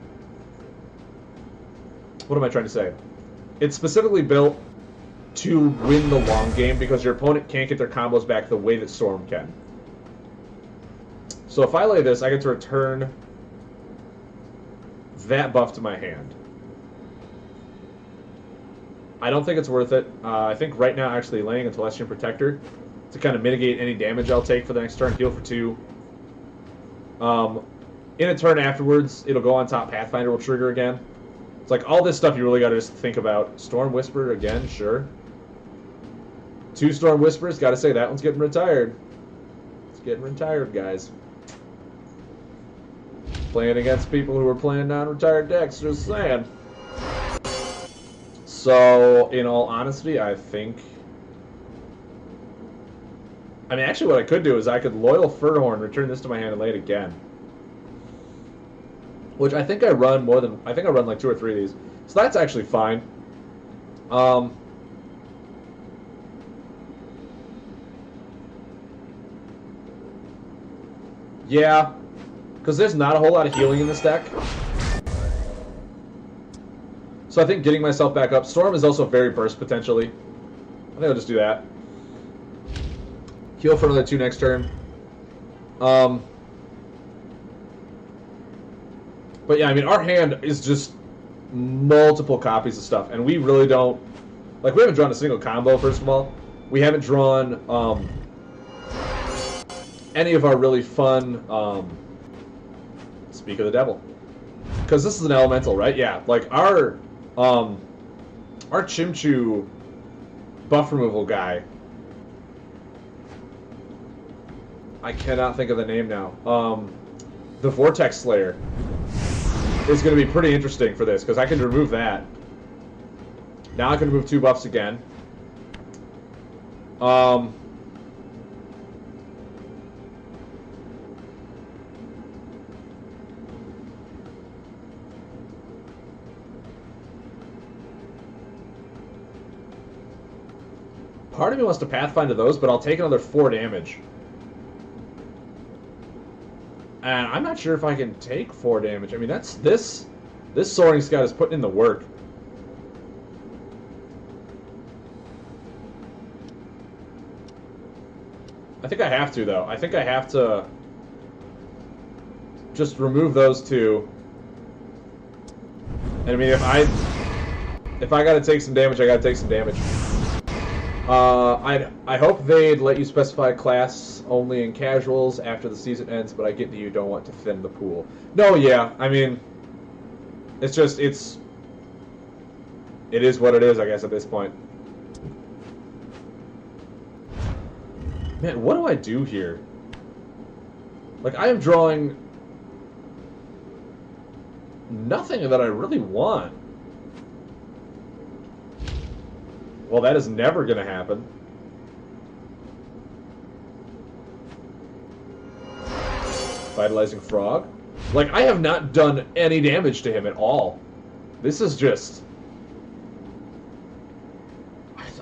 What am I trying to say? It's specifically built to win the long game because your opponent can't get their combos back the way that Storm can. So if I lay this, I get to return that buff to my hand. I don't think it's worth it. I think right now actually laying a Telestian Protector to kind of mitigate any damage I'll take for the next turn, heal for 2. In a turn afterwards, it'll go on top, Pathfinder will trigger again. It's like all this stuff you really got to just think about. Storm Whisper again, sure. 2 Storm Whispers, got to say that one's getting retired. It's getting retired, guys. Playing against people who are playing non-retired decks, just saying. So, in all honesty, I think... I mean, actually what I could do is I could Loyal Furhorn, return this to my hand, and lay it again. Which I think I run more than... I think I run like 2 or 3 of these. So that's actually fine. Yeah. Because there's not a whole lot of healing in this deck. So I think getting myself back up... Storm is also very burst, potentially. I think I'll just do that. Heal for another 2 next turn. But yeah, I mean, our hand is just multiple copies of stuff, and we really don't... Like, we haven't drawn a single combo, first of all. We haven't drawn any of our really fun... Speak of the Devil. Because this is an elemental, right? Yeah, like, our Chimchu buff removal guy... I cannot think of the name now. The Vortex Slayer is going to be pretty interesting for this, because I can remove that. Now I can remove 2 buffs again. Part of me wants to Pathfinder those, but I'll take another 4 damage. And I'm not sure if I can take 4 damage. I mean, that's this Soaring Scout is putting in the work. I think I have to, though. I think I have to just remove those 2. And I mean, if I gotta take some damage, I gotta take some damage. I hope they'd let you specify class only in casuals after the season ends, but I get that you don't want to thin the pool. No, yeah, I mean, it's just, It is what it is, I guess, at this point. Man, what do I do here? Like, I am drawing nothing that I really want. Well, that is never going to happen. Vitalizing Frog. Like, I have not done any damage to him at all. This is just...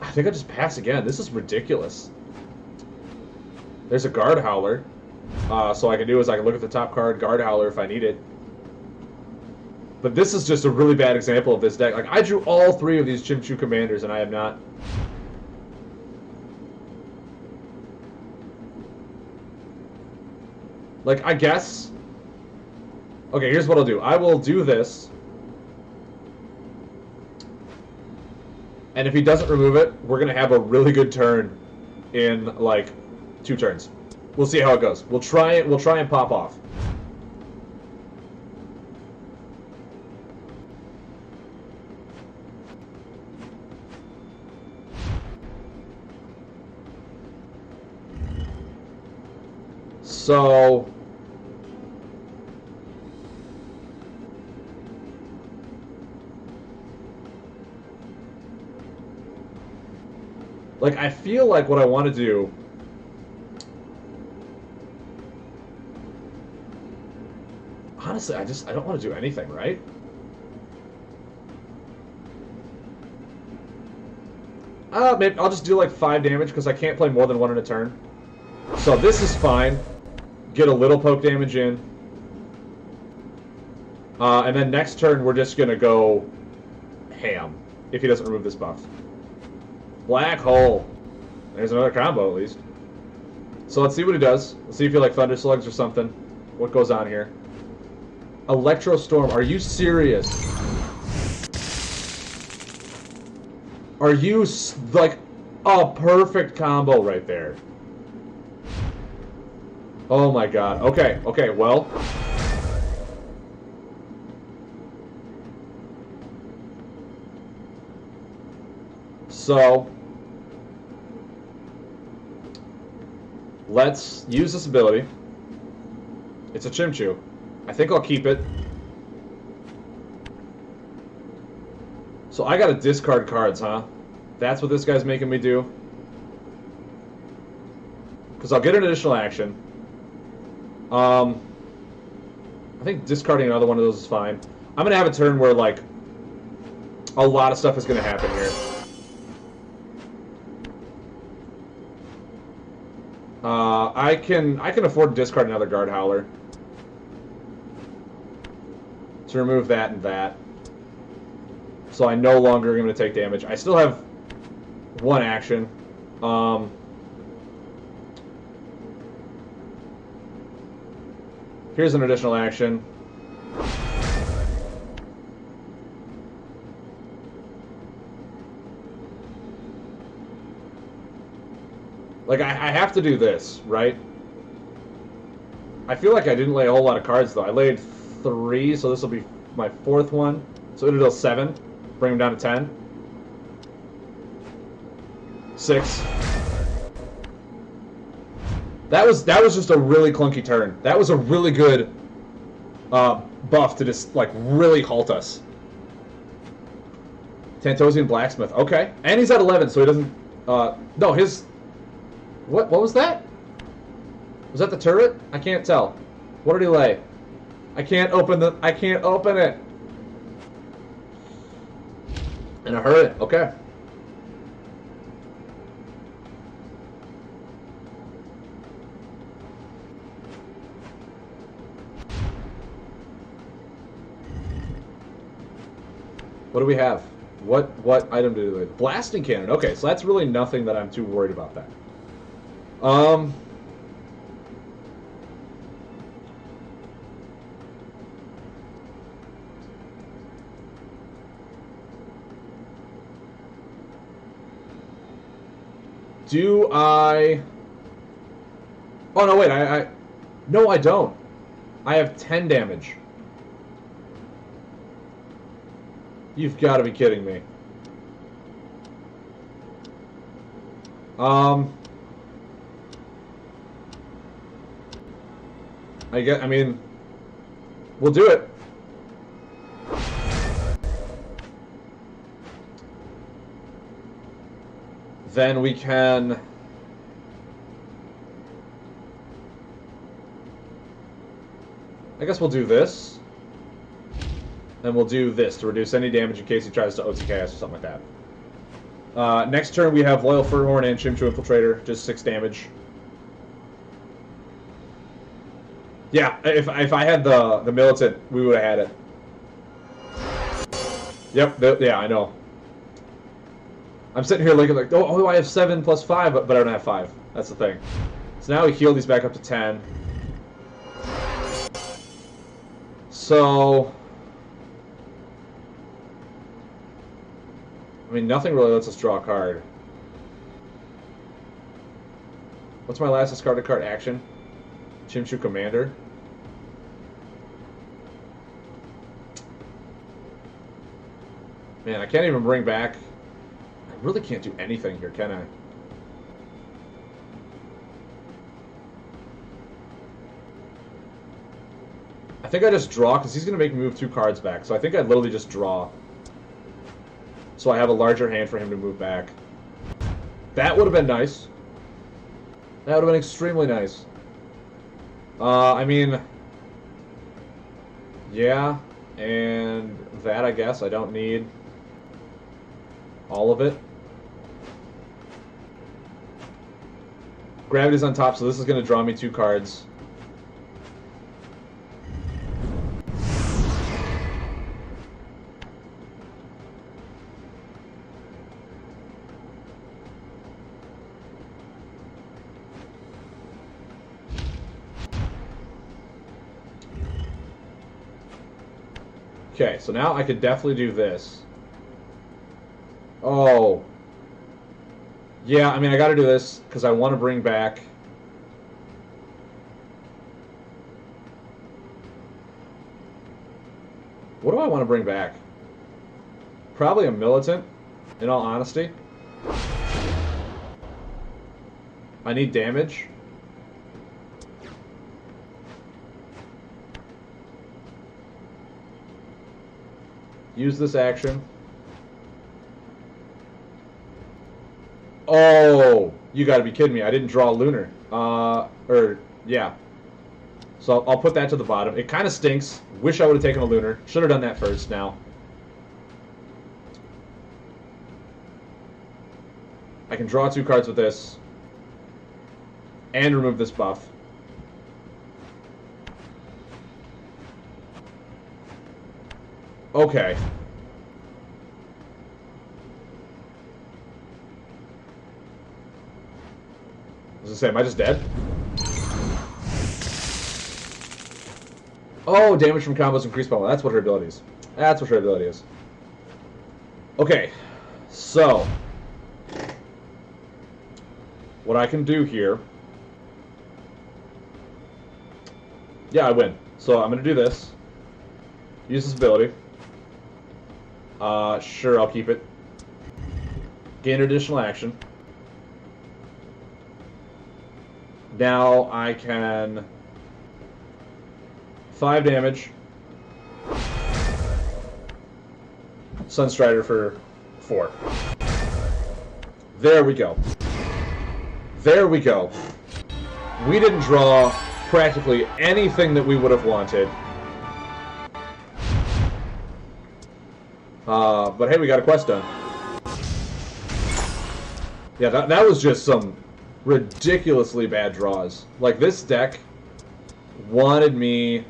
I think I just pass again. This is ridiculous. There's a Guard Howler. So I can do is I can look at the top card, Guard Howler if I need it. But this is just a really bad example of this deck. Like, I drew all 3 of these Chimchu commanders, and I have not... Like, I guess... Okay, here's what I'll do. I will do this. And if he doesn't remove it, we're going to have a really good turn in, like, 2 turns. We'll see how it goes. We'll try and pop off. So... Like, I feel like what I want to do... Honestly, I don't want to do anything, right? Maybe I'll just do like 5 damage because I can't play more than 1 in a turn. So this is fine. Get a little poke damage in. And then next turn we're just going to go ham if he doesn't remove this buff. Black Hole. There's another combo at least. So let's see what he does. Let's see if you like Thunder Slugs or something. What goes on here? Electro Storm. Are you serious? Are you like a perfect combo right there? Oh my god. Okay, okay, well. So, let's use this ability. It's a Chimchu. I think I'll keep it. So I gotta discard cards, huh? That's what this guy's making me do? Because I'll get an additional action. I think discarding another one of those is fine. I'm gonna have a turn where, like, a lot of stuff is gonna happen here. I can afford to discard another Guard Howler to remove that and that. So I no longer am going to take damage. I still have 1 action. Here's an additional action. Like, I have to do this, right? I feel like I didn't lay a whole lot of cards, though. I laid 3, so this will be my 4th one. So it'll deal 7. Bring him down to 10. 6. That was just a really clunky turn. That was a really good buff to just, like, really halt us. Tantosian Blacksmith. Okay. And he's at 11, so he doesn't... no, his... What was that? Was that the turret? I can't tell. What did he lay? I can't open it. In a hurry. Okay. What do we have? What item do we have? Blasting Cannon. Okay, so that's really nothing that I'm too worried about that. Do I... Oh, no, wait, No, I don't. I have 10 damage. You've got to be kidding me. Um, I mean, we'll do it. Then we can... I guess we'll do this. And we'll do this to reduce any damage in case he tries to OTK us or something like that. Next turn we have Loyal Furhorn and Chimchu Infiltrator, just 6 damage. Yeah, if I had the Militant, we would have had it. Yep, yeah, I know. I'm sitting here looking like, oh, I have 7 plus 5, but I don't have 5. That's the thing. So now we heal these back up to 10. So... I mean, nothing really lets us draw a card. What's my last discarded card action? Chimchu Commander. Man, I can't even bring back... I really can't do anything here, can I? I think I just draw, because he's going to make me move 2 cards back. So I think I literally just draw. So I have a larger hand for him to move back. That would have been nice. That would have been extremely nice. I mean... Yeah, and that, I guess, I don't need all of it. Gravity's on top, so this is going to draw me 2 cards. Okay, so now I could definitely do this. Oh. Yeah, I mean, I gotta do this, because I want to bring back... What do I want to bring back? Probably a Militant, in all honesty. I need damage. Use this action. Oh, you gotta be kidding me. I didn't draw Lunar. Yeah. So I'll put that to the bottom. It kind of stinks. Wish I would have taken a Lunar. Should have done that first now. I can draw 2 cards with this. And remove this buff. Okay. I was gonna say, am I just dead? Oh, damage from combos increased by 1. That's what her ability is. That's what her ability is. Okay. So. What I can do here... Yeah, I win. So I'm gonna do this. Use this ability. Sure, I'll keep it. Gain additional action. Now I can... 5 damage. Sunstrider for 4. There we go. There we go. We didn't draw practically anything that we would have wanted. But hey, we got a quest done. Yeah, that was just some ridiculously bad draws. Like, this deck wanted me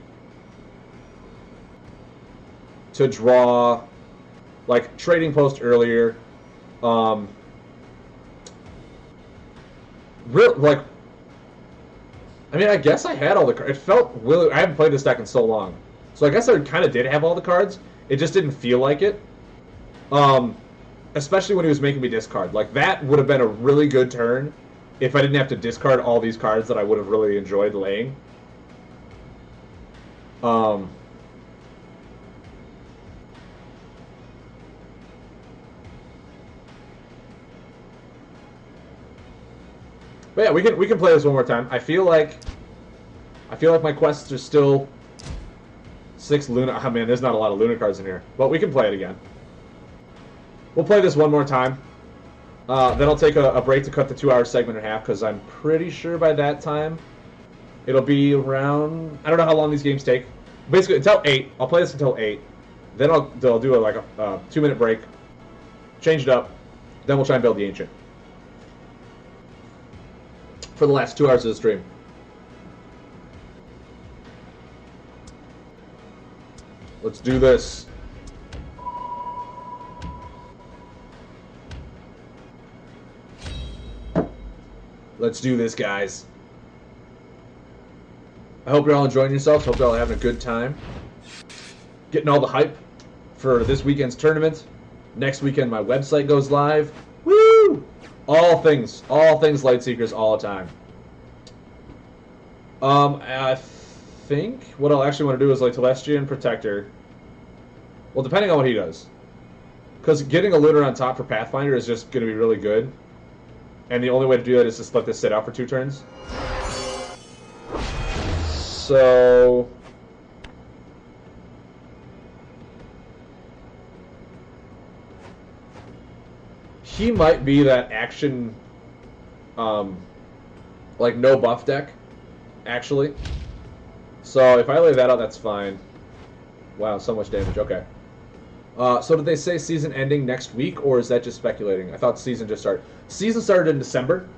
to draw, like, Trading Post earlier. Like, I mean, I guess I had all the cards. It felt really... I haven't played this deck in so long. So I guess I kind of did have all the cards. It just didn't feel like it. Especially when he was making me discard. Like, that would have been a really good turn if I didn't have to discard all these cards that I would have really enjoyed laying. But yeah, we can play this one more time. I feel like my quests are still 6 Luna. Oh man, there's not a lot of Luna cards in here, but we can play it again. We'll play this one more time. Then I'll take a break to cut the 2-hour segment in half because I'm pretty sure by that time it'll be around. I don't know how long these games take. Basically, until 8. I'll play this until 8. Then I'll do a 2-minute break, change it up. Then we'll try and build the Ancient for the last 2 hours of the stream. Let's do this. Let's do this, guys. I hope you're all enjoying yourselves. Hope you're all having a good time. Getting all the hype for this weekend's tournament. Next weekend, my website goes live. Woo! All things Lightseekers all the time. I think what I'll actually want to do is like Telestian Protector. Well, depending on what he does. Because getting a Looter on top for Pathfinder is just going to be really good. And the only way to do that is just let this sit out for 2 turns. So... he might be that action, like no buff deck, actually. So if I lay that out, that's fine. Wow, so much damage. Okay. So did they say season ending next week, or is that just speculating? I thought season just started. Season started in December,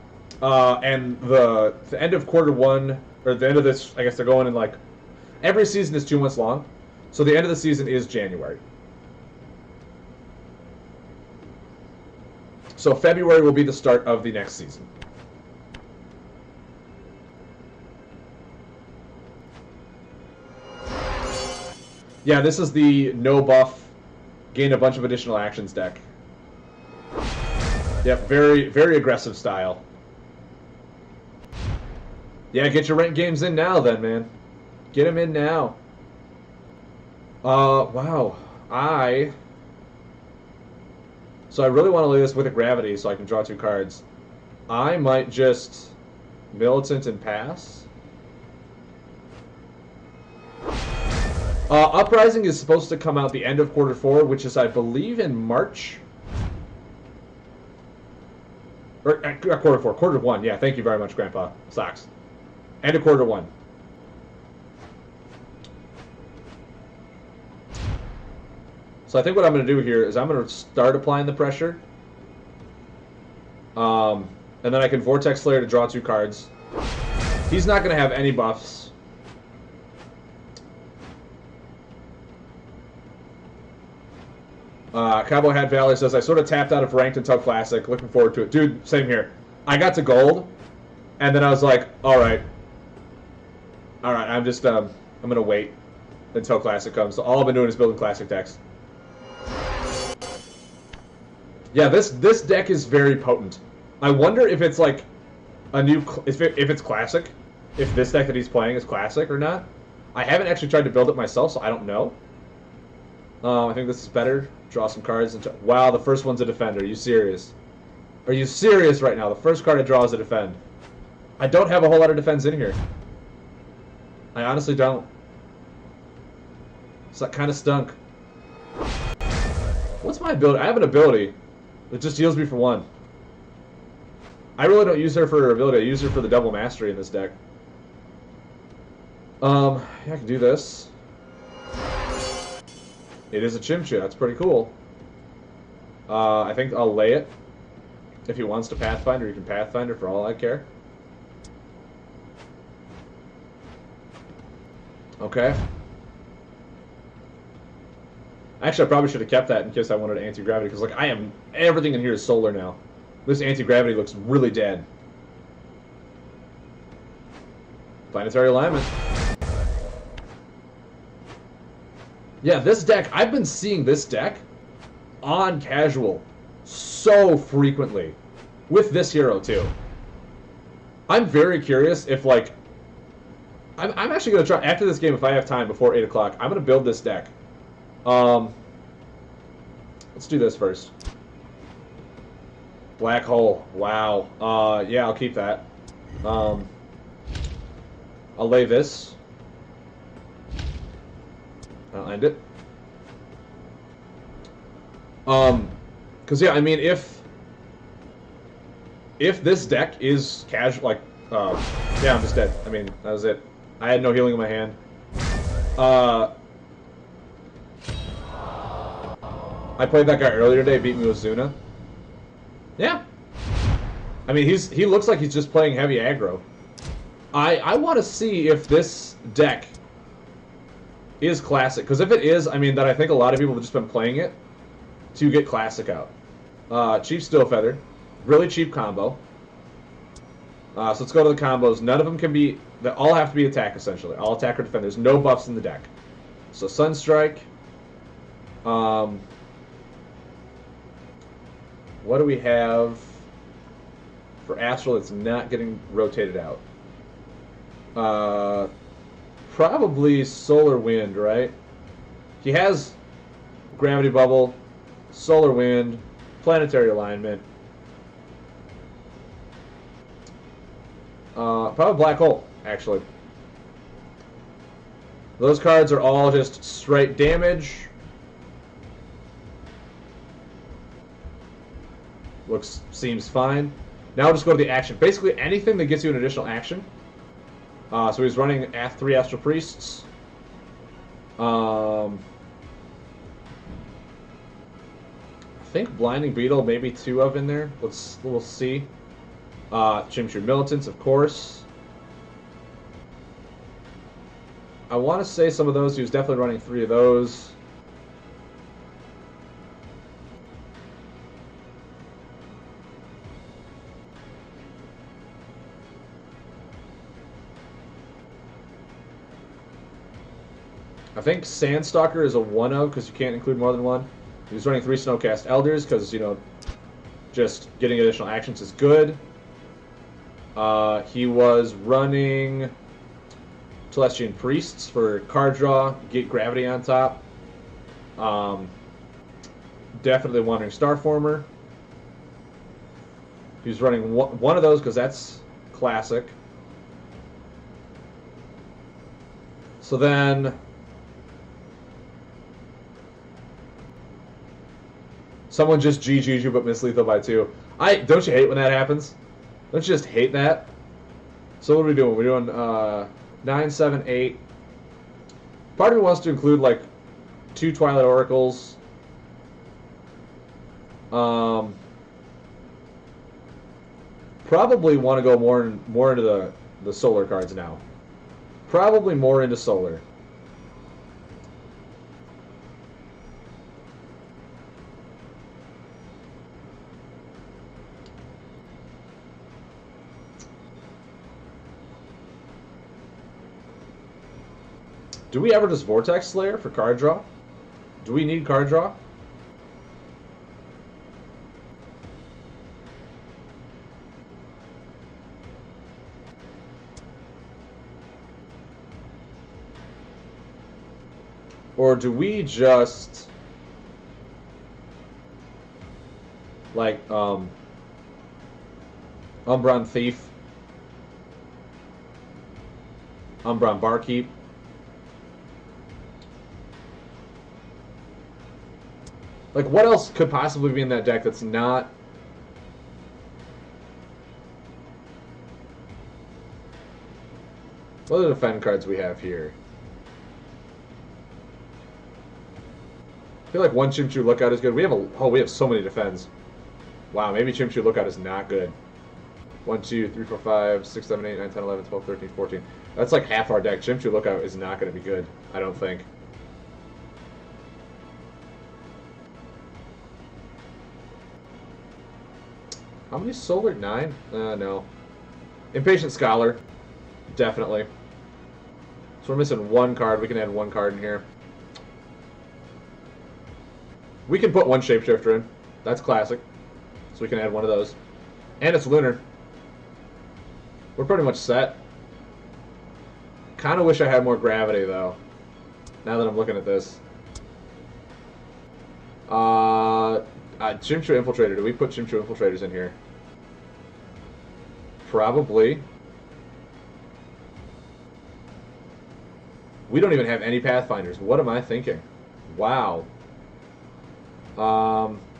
and the end of quarter 1, or the end of this, I guess they're going in like, every season is 2 months long, so the end of the season is January. So February will be the start of the next season. Yeah, this is the no buff, gain a bunch of additional actions deck. Yep, very, very aggressive style. Yeah, get your ranked games in now then, man. Get them in now. Wow. So I really want to lay this with a Gravity so I can draw 2 cards. I might just Militant and pass. Uprising is supposed to come out the end of quarter 4, which is, I believe, in March. Or quarter 4, quarter 1. Yeah, thank you very much, Grandpa. Socks. End of quarter 1. So I think what I'm going to do here is I'm going to start applying the pressure. And then I can Vortex Slayer to draw 2 cards. He's not going to have any buffs. Cowboy Hat Valley says, I sort of tapped out of Ranked until Classic. Looking forward to it. Dude, same here. I got to Gold, and then I was like, alright, I'm just, I'm going to wait until Classic comes. So all I've been doing is building Classic decks. Yeah, this deck is very potent. I wonder if it's like a new, if it's Classic, if this deck that he's playing is Classic or not. I haven't actually tried to build it myself, so I don't know. I think this is better. Draw some cards. And wow, the first one's a Defender. Are you serious? Are you serious right now? The first card I draw is a Defend. I don't have a whole lot of Defends in here. I honestly don't. So that kind of stunk. What's my ability? I have an ability that just heals me for 1. I really don't use her for her ability. I use her for the double mastery in this deck. Yeah, I can do this. It is a Chimchar. That's pretty cool. I think I'll lay it. If he wants to Pathfinder, he can Pathfinder for all I care. Okay. Actually, I probably should have kept that in case I wanted anti-gravity, because like everything in here is solar now. This anti-gravity looks really dead. Planetary Alignment. Yeah, this deck, I've been seeing this deck on casual so frequently. With this hero, too. I'm very curious if, like... I'm actually going to try, after this game, if I have time before 8 o'clock, I'm going to build this deck. Let's do this first. Black Hole. Wow. Yeah, I'll keep that. Um, I'll lay this. I'll end it. Because yeah, I mean, if this deck is casual, like, yeah, I'm just dead. I mean, that was it. I had no healing in my hand. I played that guy earlier today, beat me with Zuna. Yeah. I mean, he looks like he's just playing heavy aggro. I want to see if this deck is classic, because if it is, I mean, then I think a lot of people have just been playing it to get classic out. Cheap Stillfeather, really cheap combo. So let's go to the combos. None of them can be, they all have to be attack essentially. All attack or defend. There's no buffs in the deck. So Sunstrike. What do we have for Astral that's not getting rotated out? Probably Solar Wind, right? He has Gravity Bubble, Solar Wind, Planetary Alignment. Probably Black Hole, actually. Those cards are all just straight damage. Seems fine. Now we'll just go to the action. Basically anything that gets you an additional action. So he's running 3 Astral Priests. I think Blinding Beetle, maybe 2 of in there. We'll see. Chimchar Militants, of course. I want to say some of those. He was definitely running 3 of those. I think Sandstalker is a 1-0 because you can't include more than one. He was running 3 Snowcast Elders because, you know, just getting additional actions is good. He was running Celestian Priests for card draw, get Gravity on top. Definitely wandering Starformer. He was running one of those because that's classic. So then someone just GG'd you but missed lethal by 2. Don't you hate when that happens? Don't you just hate that? So what are we doing? We're doing 9, 7, 8. Part of me wants to include like 2 Twilight Oracles. Probably want to go more into the solar cards now. Probably more into solar. Do we ever just Vortex Slayer for card draw? Do we need card draw? Or do we just like Umbron Thief, Umbron Barkeep? Like, what else could possibly be in that deck that's not... What are the defend cards we have here? I feel like one Chimchar Lookout is good. We have so many defends. Wow, maybe Chimchar Lookout is not good. 1, 2, 3, 4, 5, 6, 7, 8, 9, 10, 11, 12, 13, 14. That's like half our deck. Chimchar Lookout is not going to be good, I don't think. How many solar? 9? No. Impatient Scholar. Definitely. So we're missing 1 card. We can add 1 card in here. We can put 1 Shapeshifter in. That's classic. So we can add 1 of those. And it's Lunar. We're pretty much set. Kind of wish I had more Gravity, though. Now that I'm looking at this. Chimchar Infiltrator. Do we put Chimchar Infiltrators in here? Probably. We don't even have any Pathfinders. What am I thinking? Wow.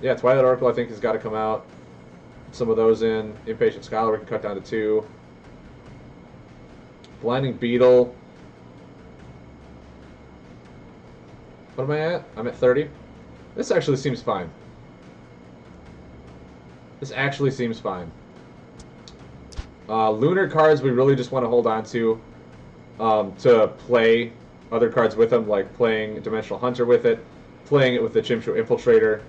Yeah, Twilight Oracle I think has got to come out. Some of those in. Impatient Scholar we can cut down to 2. Blinding Beetle. What am I at? I'm at 30. This actually seems fine. This actually seems fine. Lunar cards we really just want to hold on to play other cards with them, like playing Dimensional Hunter with it, playing it with the Chimshu Infiltrator,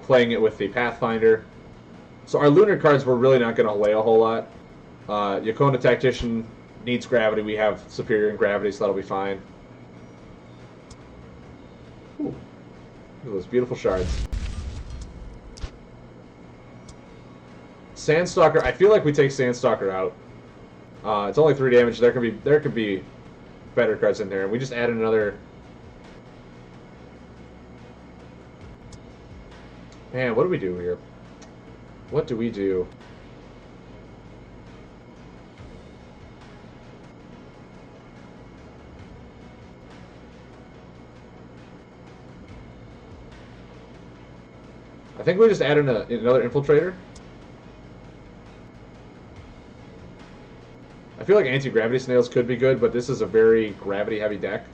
playing it with the Pathfinder. So our lunar cards we're really not going to lay a whole lot. Yakona Tactician needs gravity. We have superior in gravity, so that'll be fine. Ooh, look at those beautiful shards. Sandstalker, I feel like we take Sandstalker out. It's only 3 damage. There could be better cards in there. We just added another. Man, what do we do here? What do we do? I think we just added another Infiltrator. I feel like Anti-Gravity Snails could be good, but this is a very gravity-heavy deck.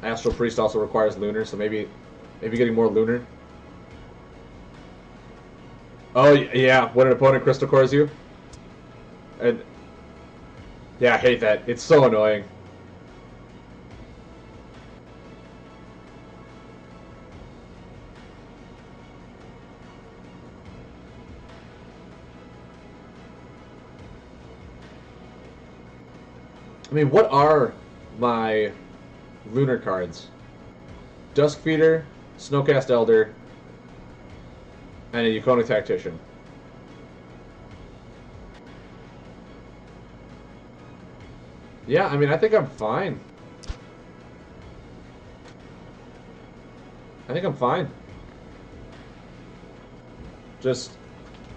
Astral Priest also requires Lunar, so maybe getting more Lunar. Oh, yeah, when an opponent Crystal Cores you. And yeah, I hate that. It's so annoying. I mean, what are my lunar cards? Duskfeeder, Snowcast Elder, and a Yakona Tactician. Yeah, I mean, I think I'm fine. I think I'm fine. Just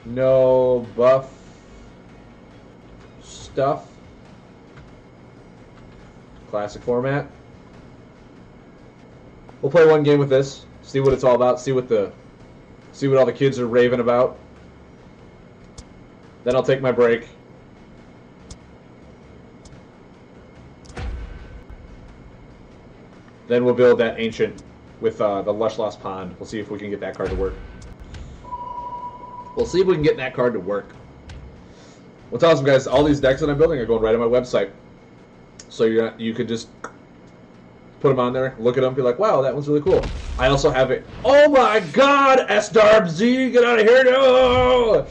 no buff stuff. Classic format. We'll play one game with this, see what it's all about, see what all the kids are raving about. Then I'll take my break. Then we'll build that ancient with the Lush Lost Pond. We'll see if we can get that card to work. We'll see if we can get that card to work. What's awesome, guys, all these decks that I'm building are going right on my website. So you could just put them on there, look at them, be like, wow, that one's really cool. I also have it. Oh my god, S-Darb-Z, get out of here, no!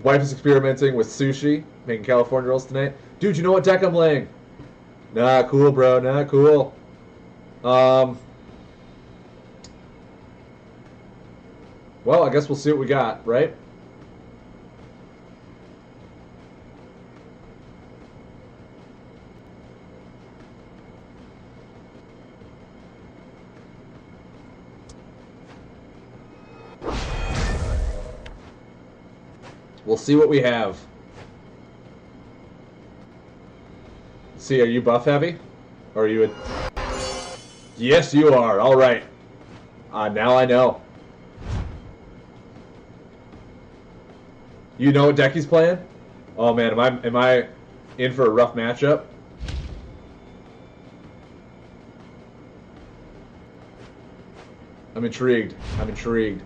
Wife is experimenting with sushi, making California rolls tonight. Dude, you know what deck I'm laying? Not cool, bro, not cool. Well, I guess we'll see what we got, right? We'll see what we have. See, are you buff heavy? Or are you a... Yes, you are. All right. Now I know. You know what deck he's playing? Oh man, am I in for a rough matchup? I'm intrigued. I'm intrigued.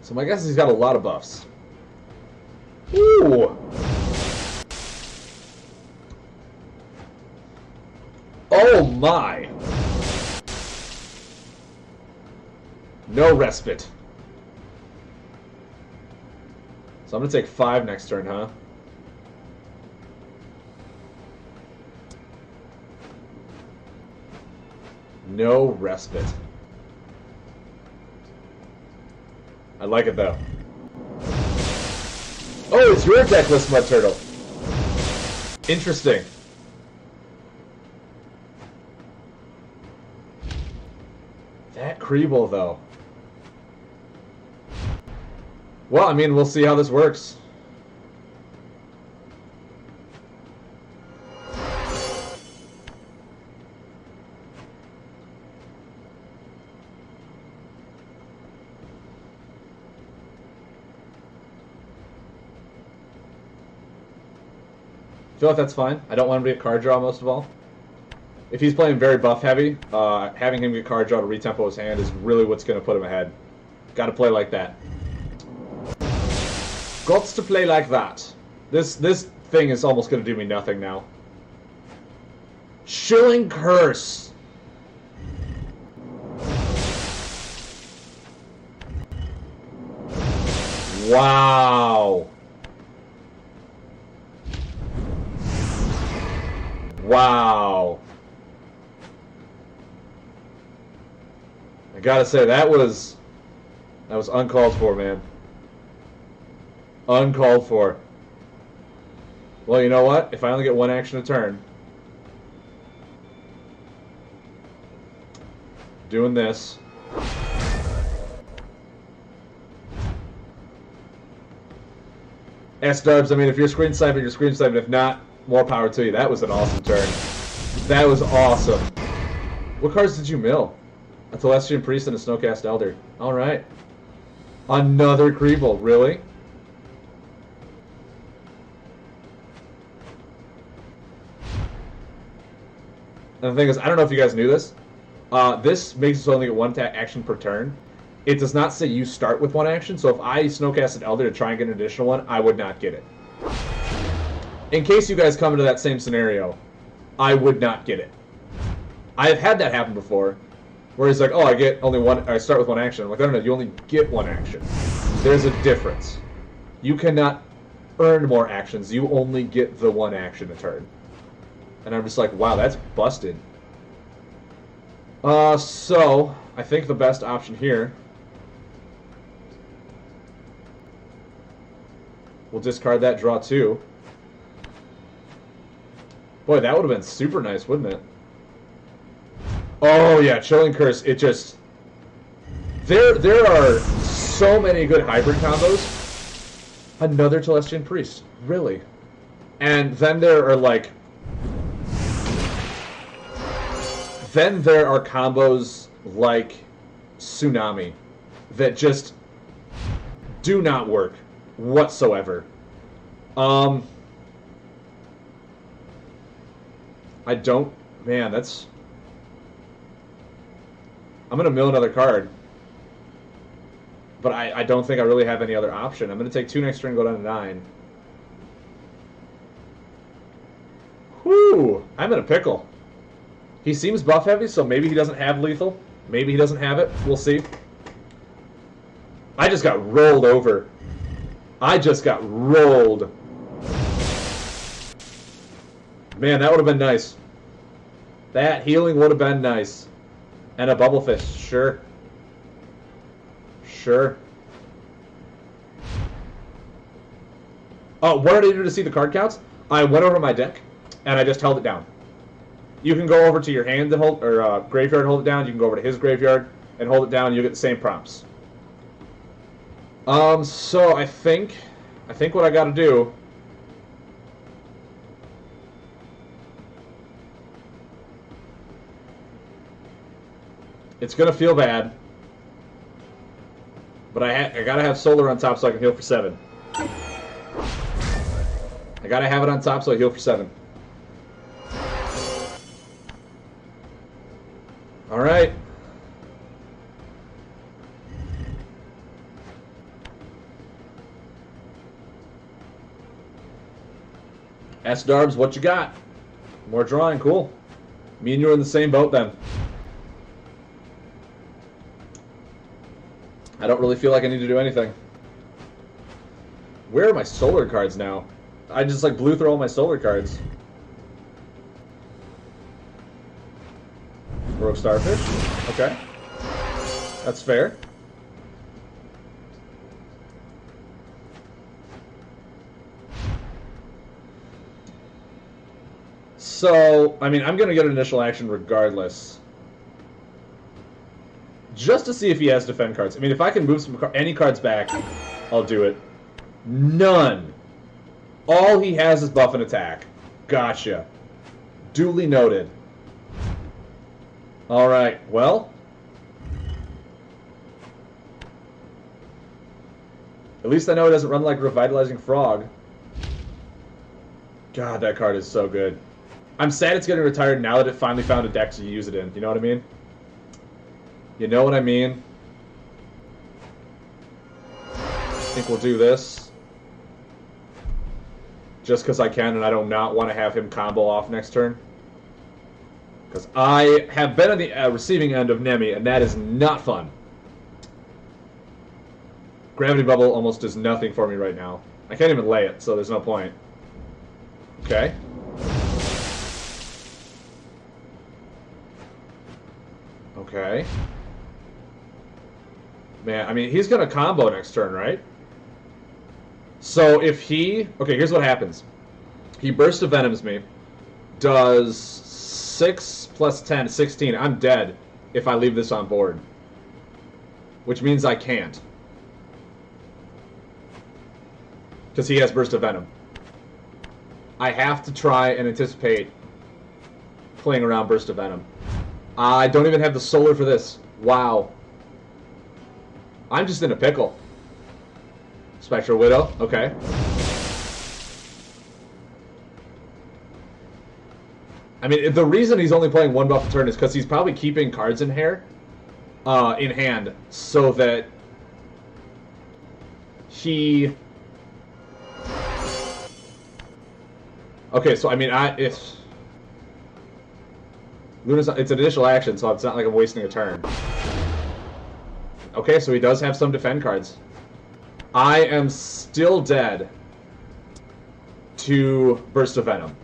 So my guess is he's got a lot of buffs. Ooh! Oh my! No respite. So I'm gonna take 5 next turn, huh? No respite. I like it though. Oh, it's your deck list, Mud Turtle. Interesting. That Creeble, though. Well, I mean, we'll see how this works. I feel like that's fine. I don't want him to get card draw most of all. If he's playing very buff heavy, having him get card draw to retempo his hand is really what's going to put him ahead. Got to play like that. Gots to play like that. This thing is almost going to do me nothing now. Chilling Curse. Wow. Wow. I gotta say, that was uncalled for, man. Uncalled for. Well, you know what? If I only get one action a turn, doing this. S-dubs, I mean, if you're screen sniping, you're screen sniping. If not, more power to you. That was an awesome turn. That was awesome. What cards did you mill? A Telestian Priest and a Snowcast Elder. Alright. Another Creeble. Really? And the thing is, I don't know if you guys knew this. This makes us only get one action per turn. It does not say you start with one action, so if I Snowcast an Elder to try and get an additional one, I would not get it. In case you guys come into that same scenario, I would not get it. I have had that happen before, where he's like, oh, I start with one action. I'm like, no, you only get one action. There's a difference. You cannot earn more actions. You only get the one action a turn. And I'm just like, wow, that's busted. So, I think the best option here, we'll discard that, draw two. Boy, that would have been super nice, wouldn't it? Oh yeah, Chilling Curse, it just... There are so many good hybrid combos. Another Telestian Priest, really? And then there are like... Then there are combos like Tsunami that just do not work whatsoever. I don't... Man, that's... I'm going to mill another card. But I don't think I really have any other option. I'm going to take 2 next turn and go down to 9. Whew! I'm in a pickle. He seems buff heavy, so maybe he doesn't have lethal. Maybe he doesn't have it. We'll see. I just got rolled over. I just got rolled. Man, that would have been nice. That healing would have been nice. And a Bubble Fist, sure. Sure. Oh, what did I do to see the card counts? I went over my deck, and I just held it down. You can go over to your hand and hold, or graveyard and hold it down. You can go over to his graveyard and hold it down. You'll get the same prompts. So I think what I got to do. It's gonna feel bad, but I gotta have Solar on top so I can heal for 7. I gotta have it on top so I heal for 7. All right. S-Darbs, what you got? More drawing, cool. Me and you are in the same boat then. I don't really feel like I need to do anything. Where are my solar cards now? I just like blew through all my solar cards. Baroque Starfish. Okay. That's fair. So, I mean, I'm going to get an initial action regardless. Just to see if he has defend cards. I mean, if I can move any cards back, I'll do it. None. All he has is buff and attack. Gotcha. Duly noted. Alright, well. At least I know it doesn't run like Revitalizing Frog. God, that card is so good. I'm sad it's getting retired now that it finally found a deck to use it in. You know what I mean? You know what I mean? I think we'll do this. Just because I can and I do not want to have him combo off next turn. Because I have been on the receiving end of Nemi, and that is not fun. Gravity Bubble almost does nothing for me right now. I can't even lay it, so there's no point. Okay. Okay. Man, I mean, he's going to combo next turn, right? So if he... Okay, here's what happens. He Burst of Venoms me. Does 6 plus 10, 16. I'm dead if I leave this on board. Which means I can't. Because he has Burst of Venom. I have to try and anticipate playing around Burst of Venom. I don't even have the solar for this. Wow. I'm just in a pickle. Spectral Widow, okay. I mean, the reason he's only playing one buff a turn is because he's probably keeping cards in hand, so that he... Okay, so I mean, it's Luna's, it's an initial action, so it's not like I'm wasting a turn. Okay, so he does have some defend cards. I am still dead to Burst of Venom.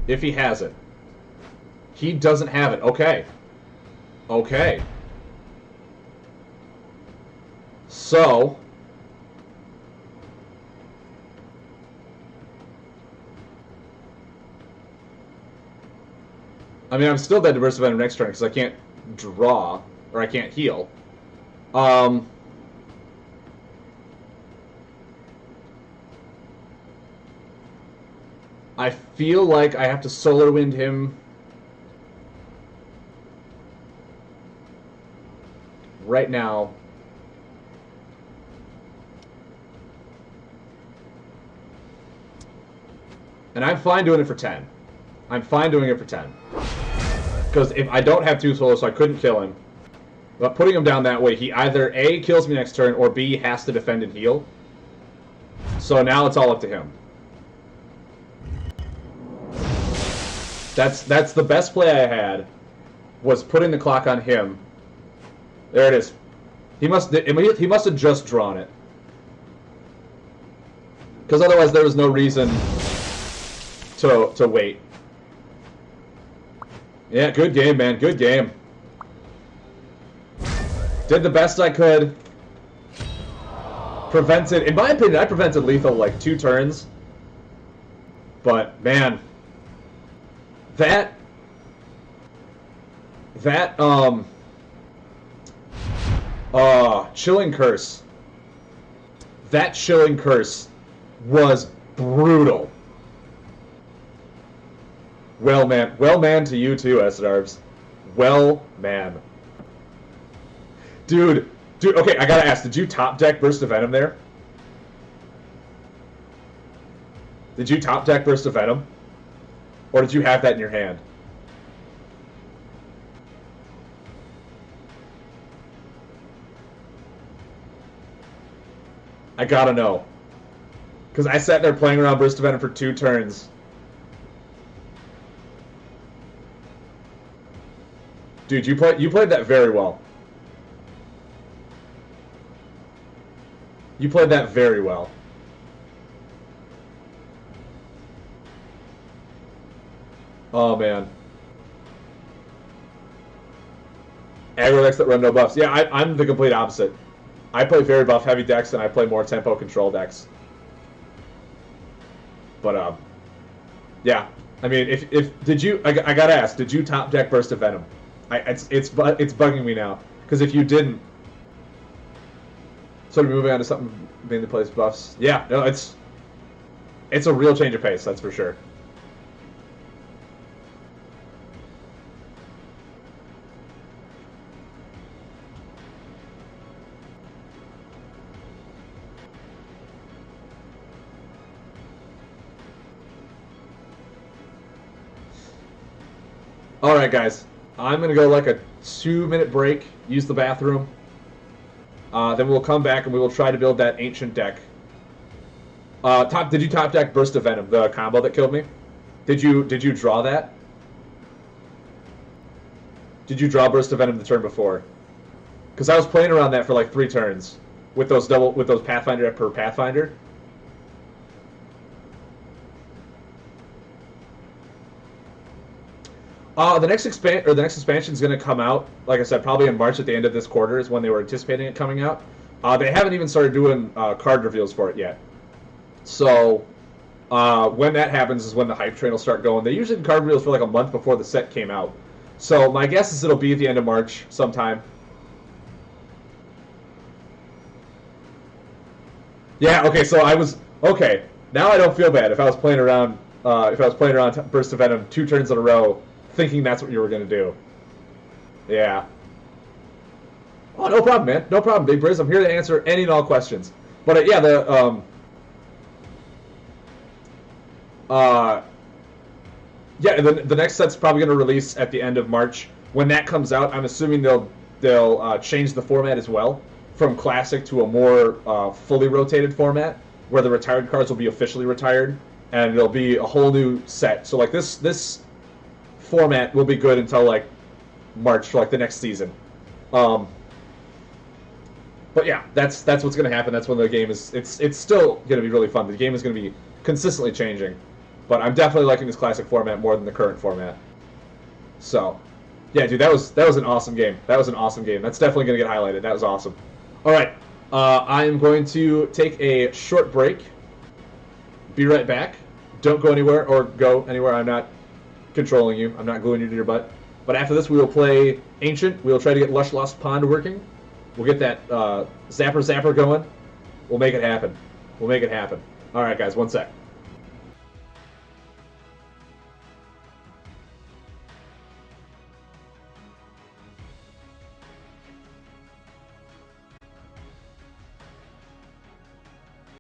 If he has it. He doesn't have it. Okay. Okay. So... I mean, I'm still dead to Burst of Venom next turn because I can't draw, or I can't heal. I feel like I have to Solar Wind him right now. And I'm fine doing it for 10. I'm fine doing it for 10. Because if I don't have 2 solar, so I couldn't kill him. But putting him down that way, he either A, kills me next turn, or B, has to defend and heal. So now it's all up to him. That's the best play I had, was putting the clock on him. There it is. He must have just drawn it. Because otherwise there was no reason to wait. Yeah, good game, man. Good game. Did the best I could. Prevented, in my opinion, I prevented lethal like 2 turns. But, man. Chilling Curse. That Chilling Curse was brutal. Well, man. Well, man to you too, S-Darbs. Well, man. Dude, okay, I gotta ask, did you top deck Burst of Venom there? Did you top deck Burst of Venom? Or did you have that in your hand? I gotta know. Because I sat there playing around Burst of Venom for 2 turns. Dude, you played that very well. You played that very well. Oh, man. Aggro decks that run no buffs. Yeah, I'm the complete opposite. I play very buff heavy decks, and I play more tempo control decks. But, yeah. I mean, if did you... I gotta ask, did you top deck Burst of Venom? It's bugging me now. Because if you didn't... Sort of moving on to something mainly plays buffs. Yeah, no, it's a real change of pace, that's for sure. Alright, guys. I'm going to go like a 2-minute break, use the bathroom. Then we'll come back and we will try to build that ancient deck. Did you top deck Burst of Venom, the combo that killed me? Did you draw that? Did you draw Burst of Venom the turn before? Because I was playing around that for like 3 turns with those Pathfinder per Pathfinder. The next expansion is going to come out, like I said, probably in March at the end of this quarter is when they were anticipating it coming out. They haven't even started doing card reveals for it yet. So when that happens is when the hype train will start going. They usually do card reveals for like a month before the set came out. So my guess is it'll be at the end of March sometime. Yeah. Okay. So okay. Now I don't feel bad if I was playing around. If I was playing around Burst of Venom 2 turns in a row, thinking that's what you were going to do. Yeah. Oh, no problem, man. No problem, Big Briz. I'm here to answer any and all questions. But yeah, the next set's probably going to release at the end of March. When that comes out, I'm assuming they'll change the format as well from classic to a more fully rotated format where the retired cards will be officially retired and it'll be a whole new set. So like this format will be good until like March for like the next season. But yeah, that's what's going to happen. That's when the game is. It's still going to be really fun. The game is going to be consistently changing, but I'm definitely liking this classic format more than the current format. So, yeah, dude, that was an awesome game. That was an awesome game. That's definitely going to get highlighted. That was awesome. All right, I'm going to take a short break. Be right back. Don't go anywhere or go anywhere. I'm not controlling you. I'm not gluing you to your butt. But after this, we will play Ancient. We will try to get Lush Lost Pond working. We'll get that Zapper going. We'll make it happen. We'll make it happen. All right, guys, one sec.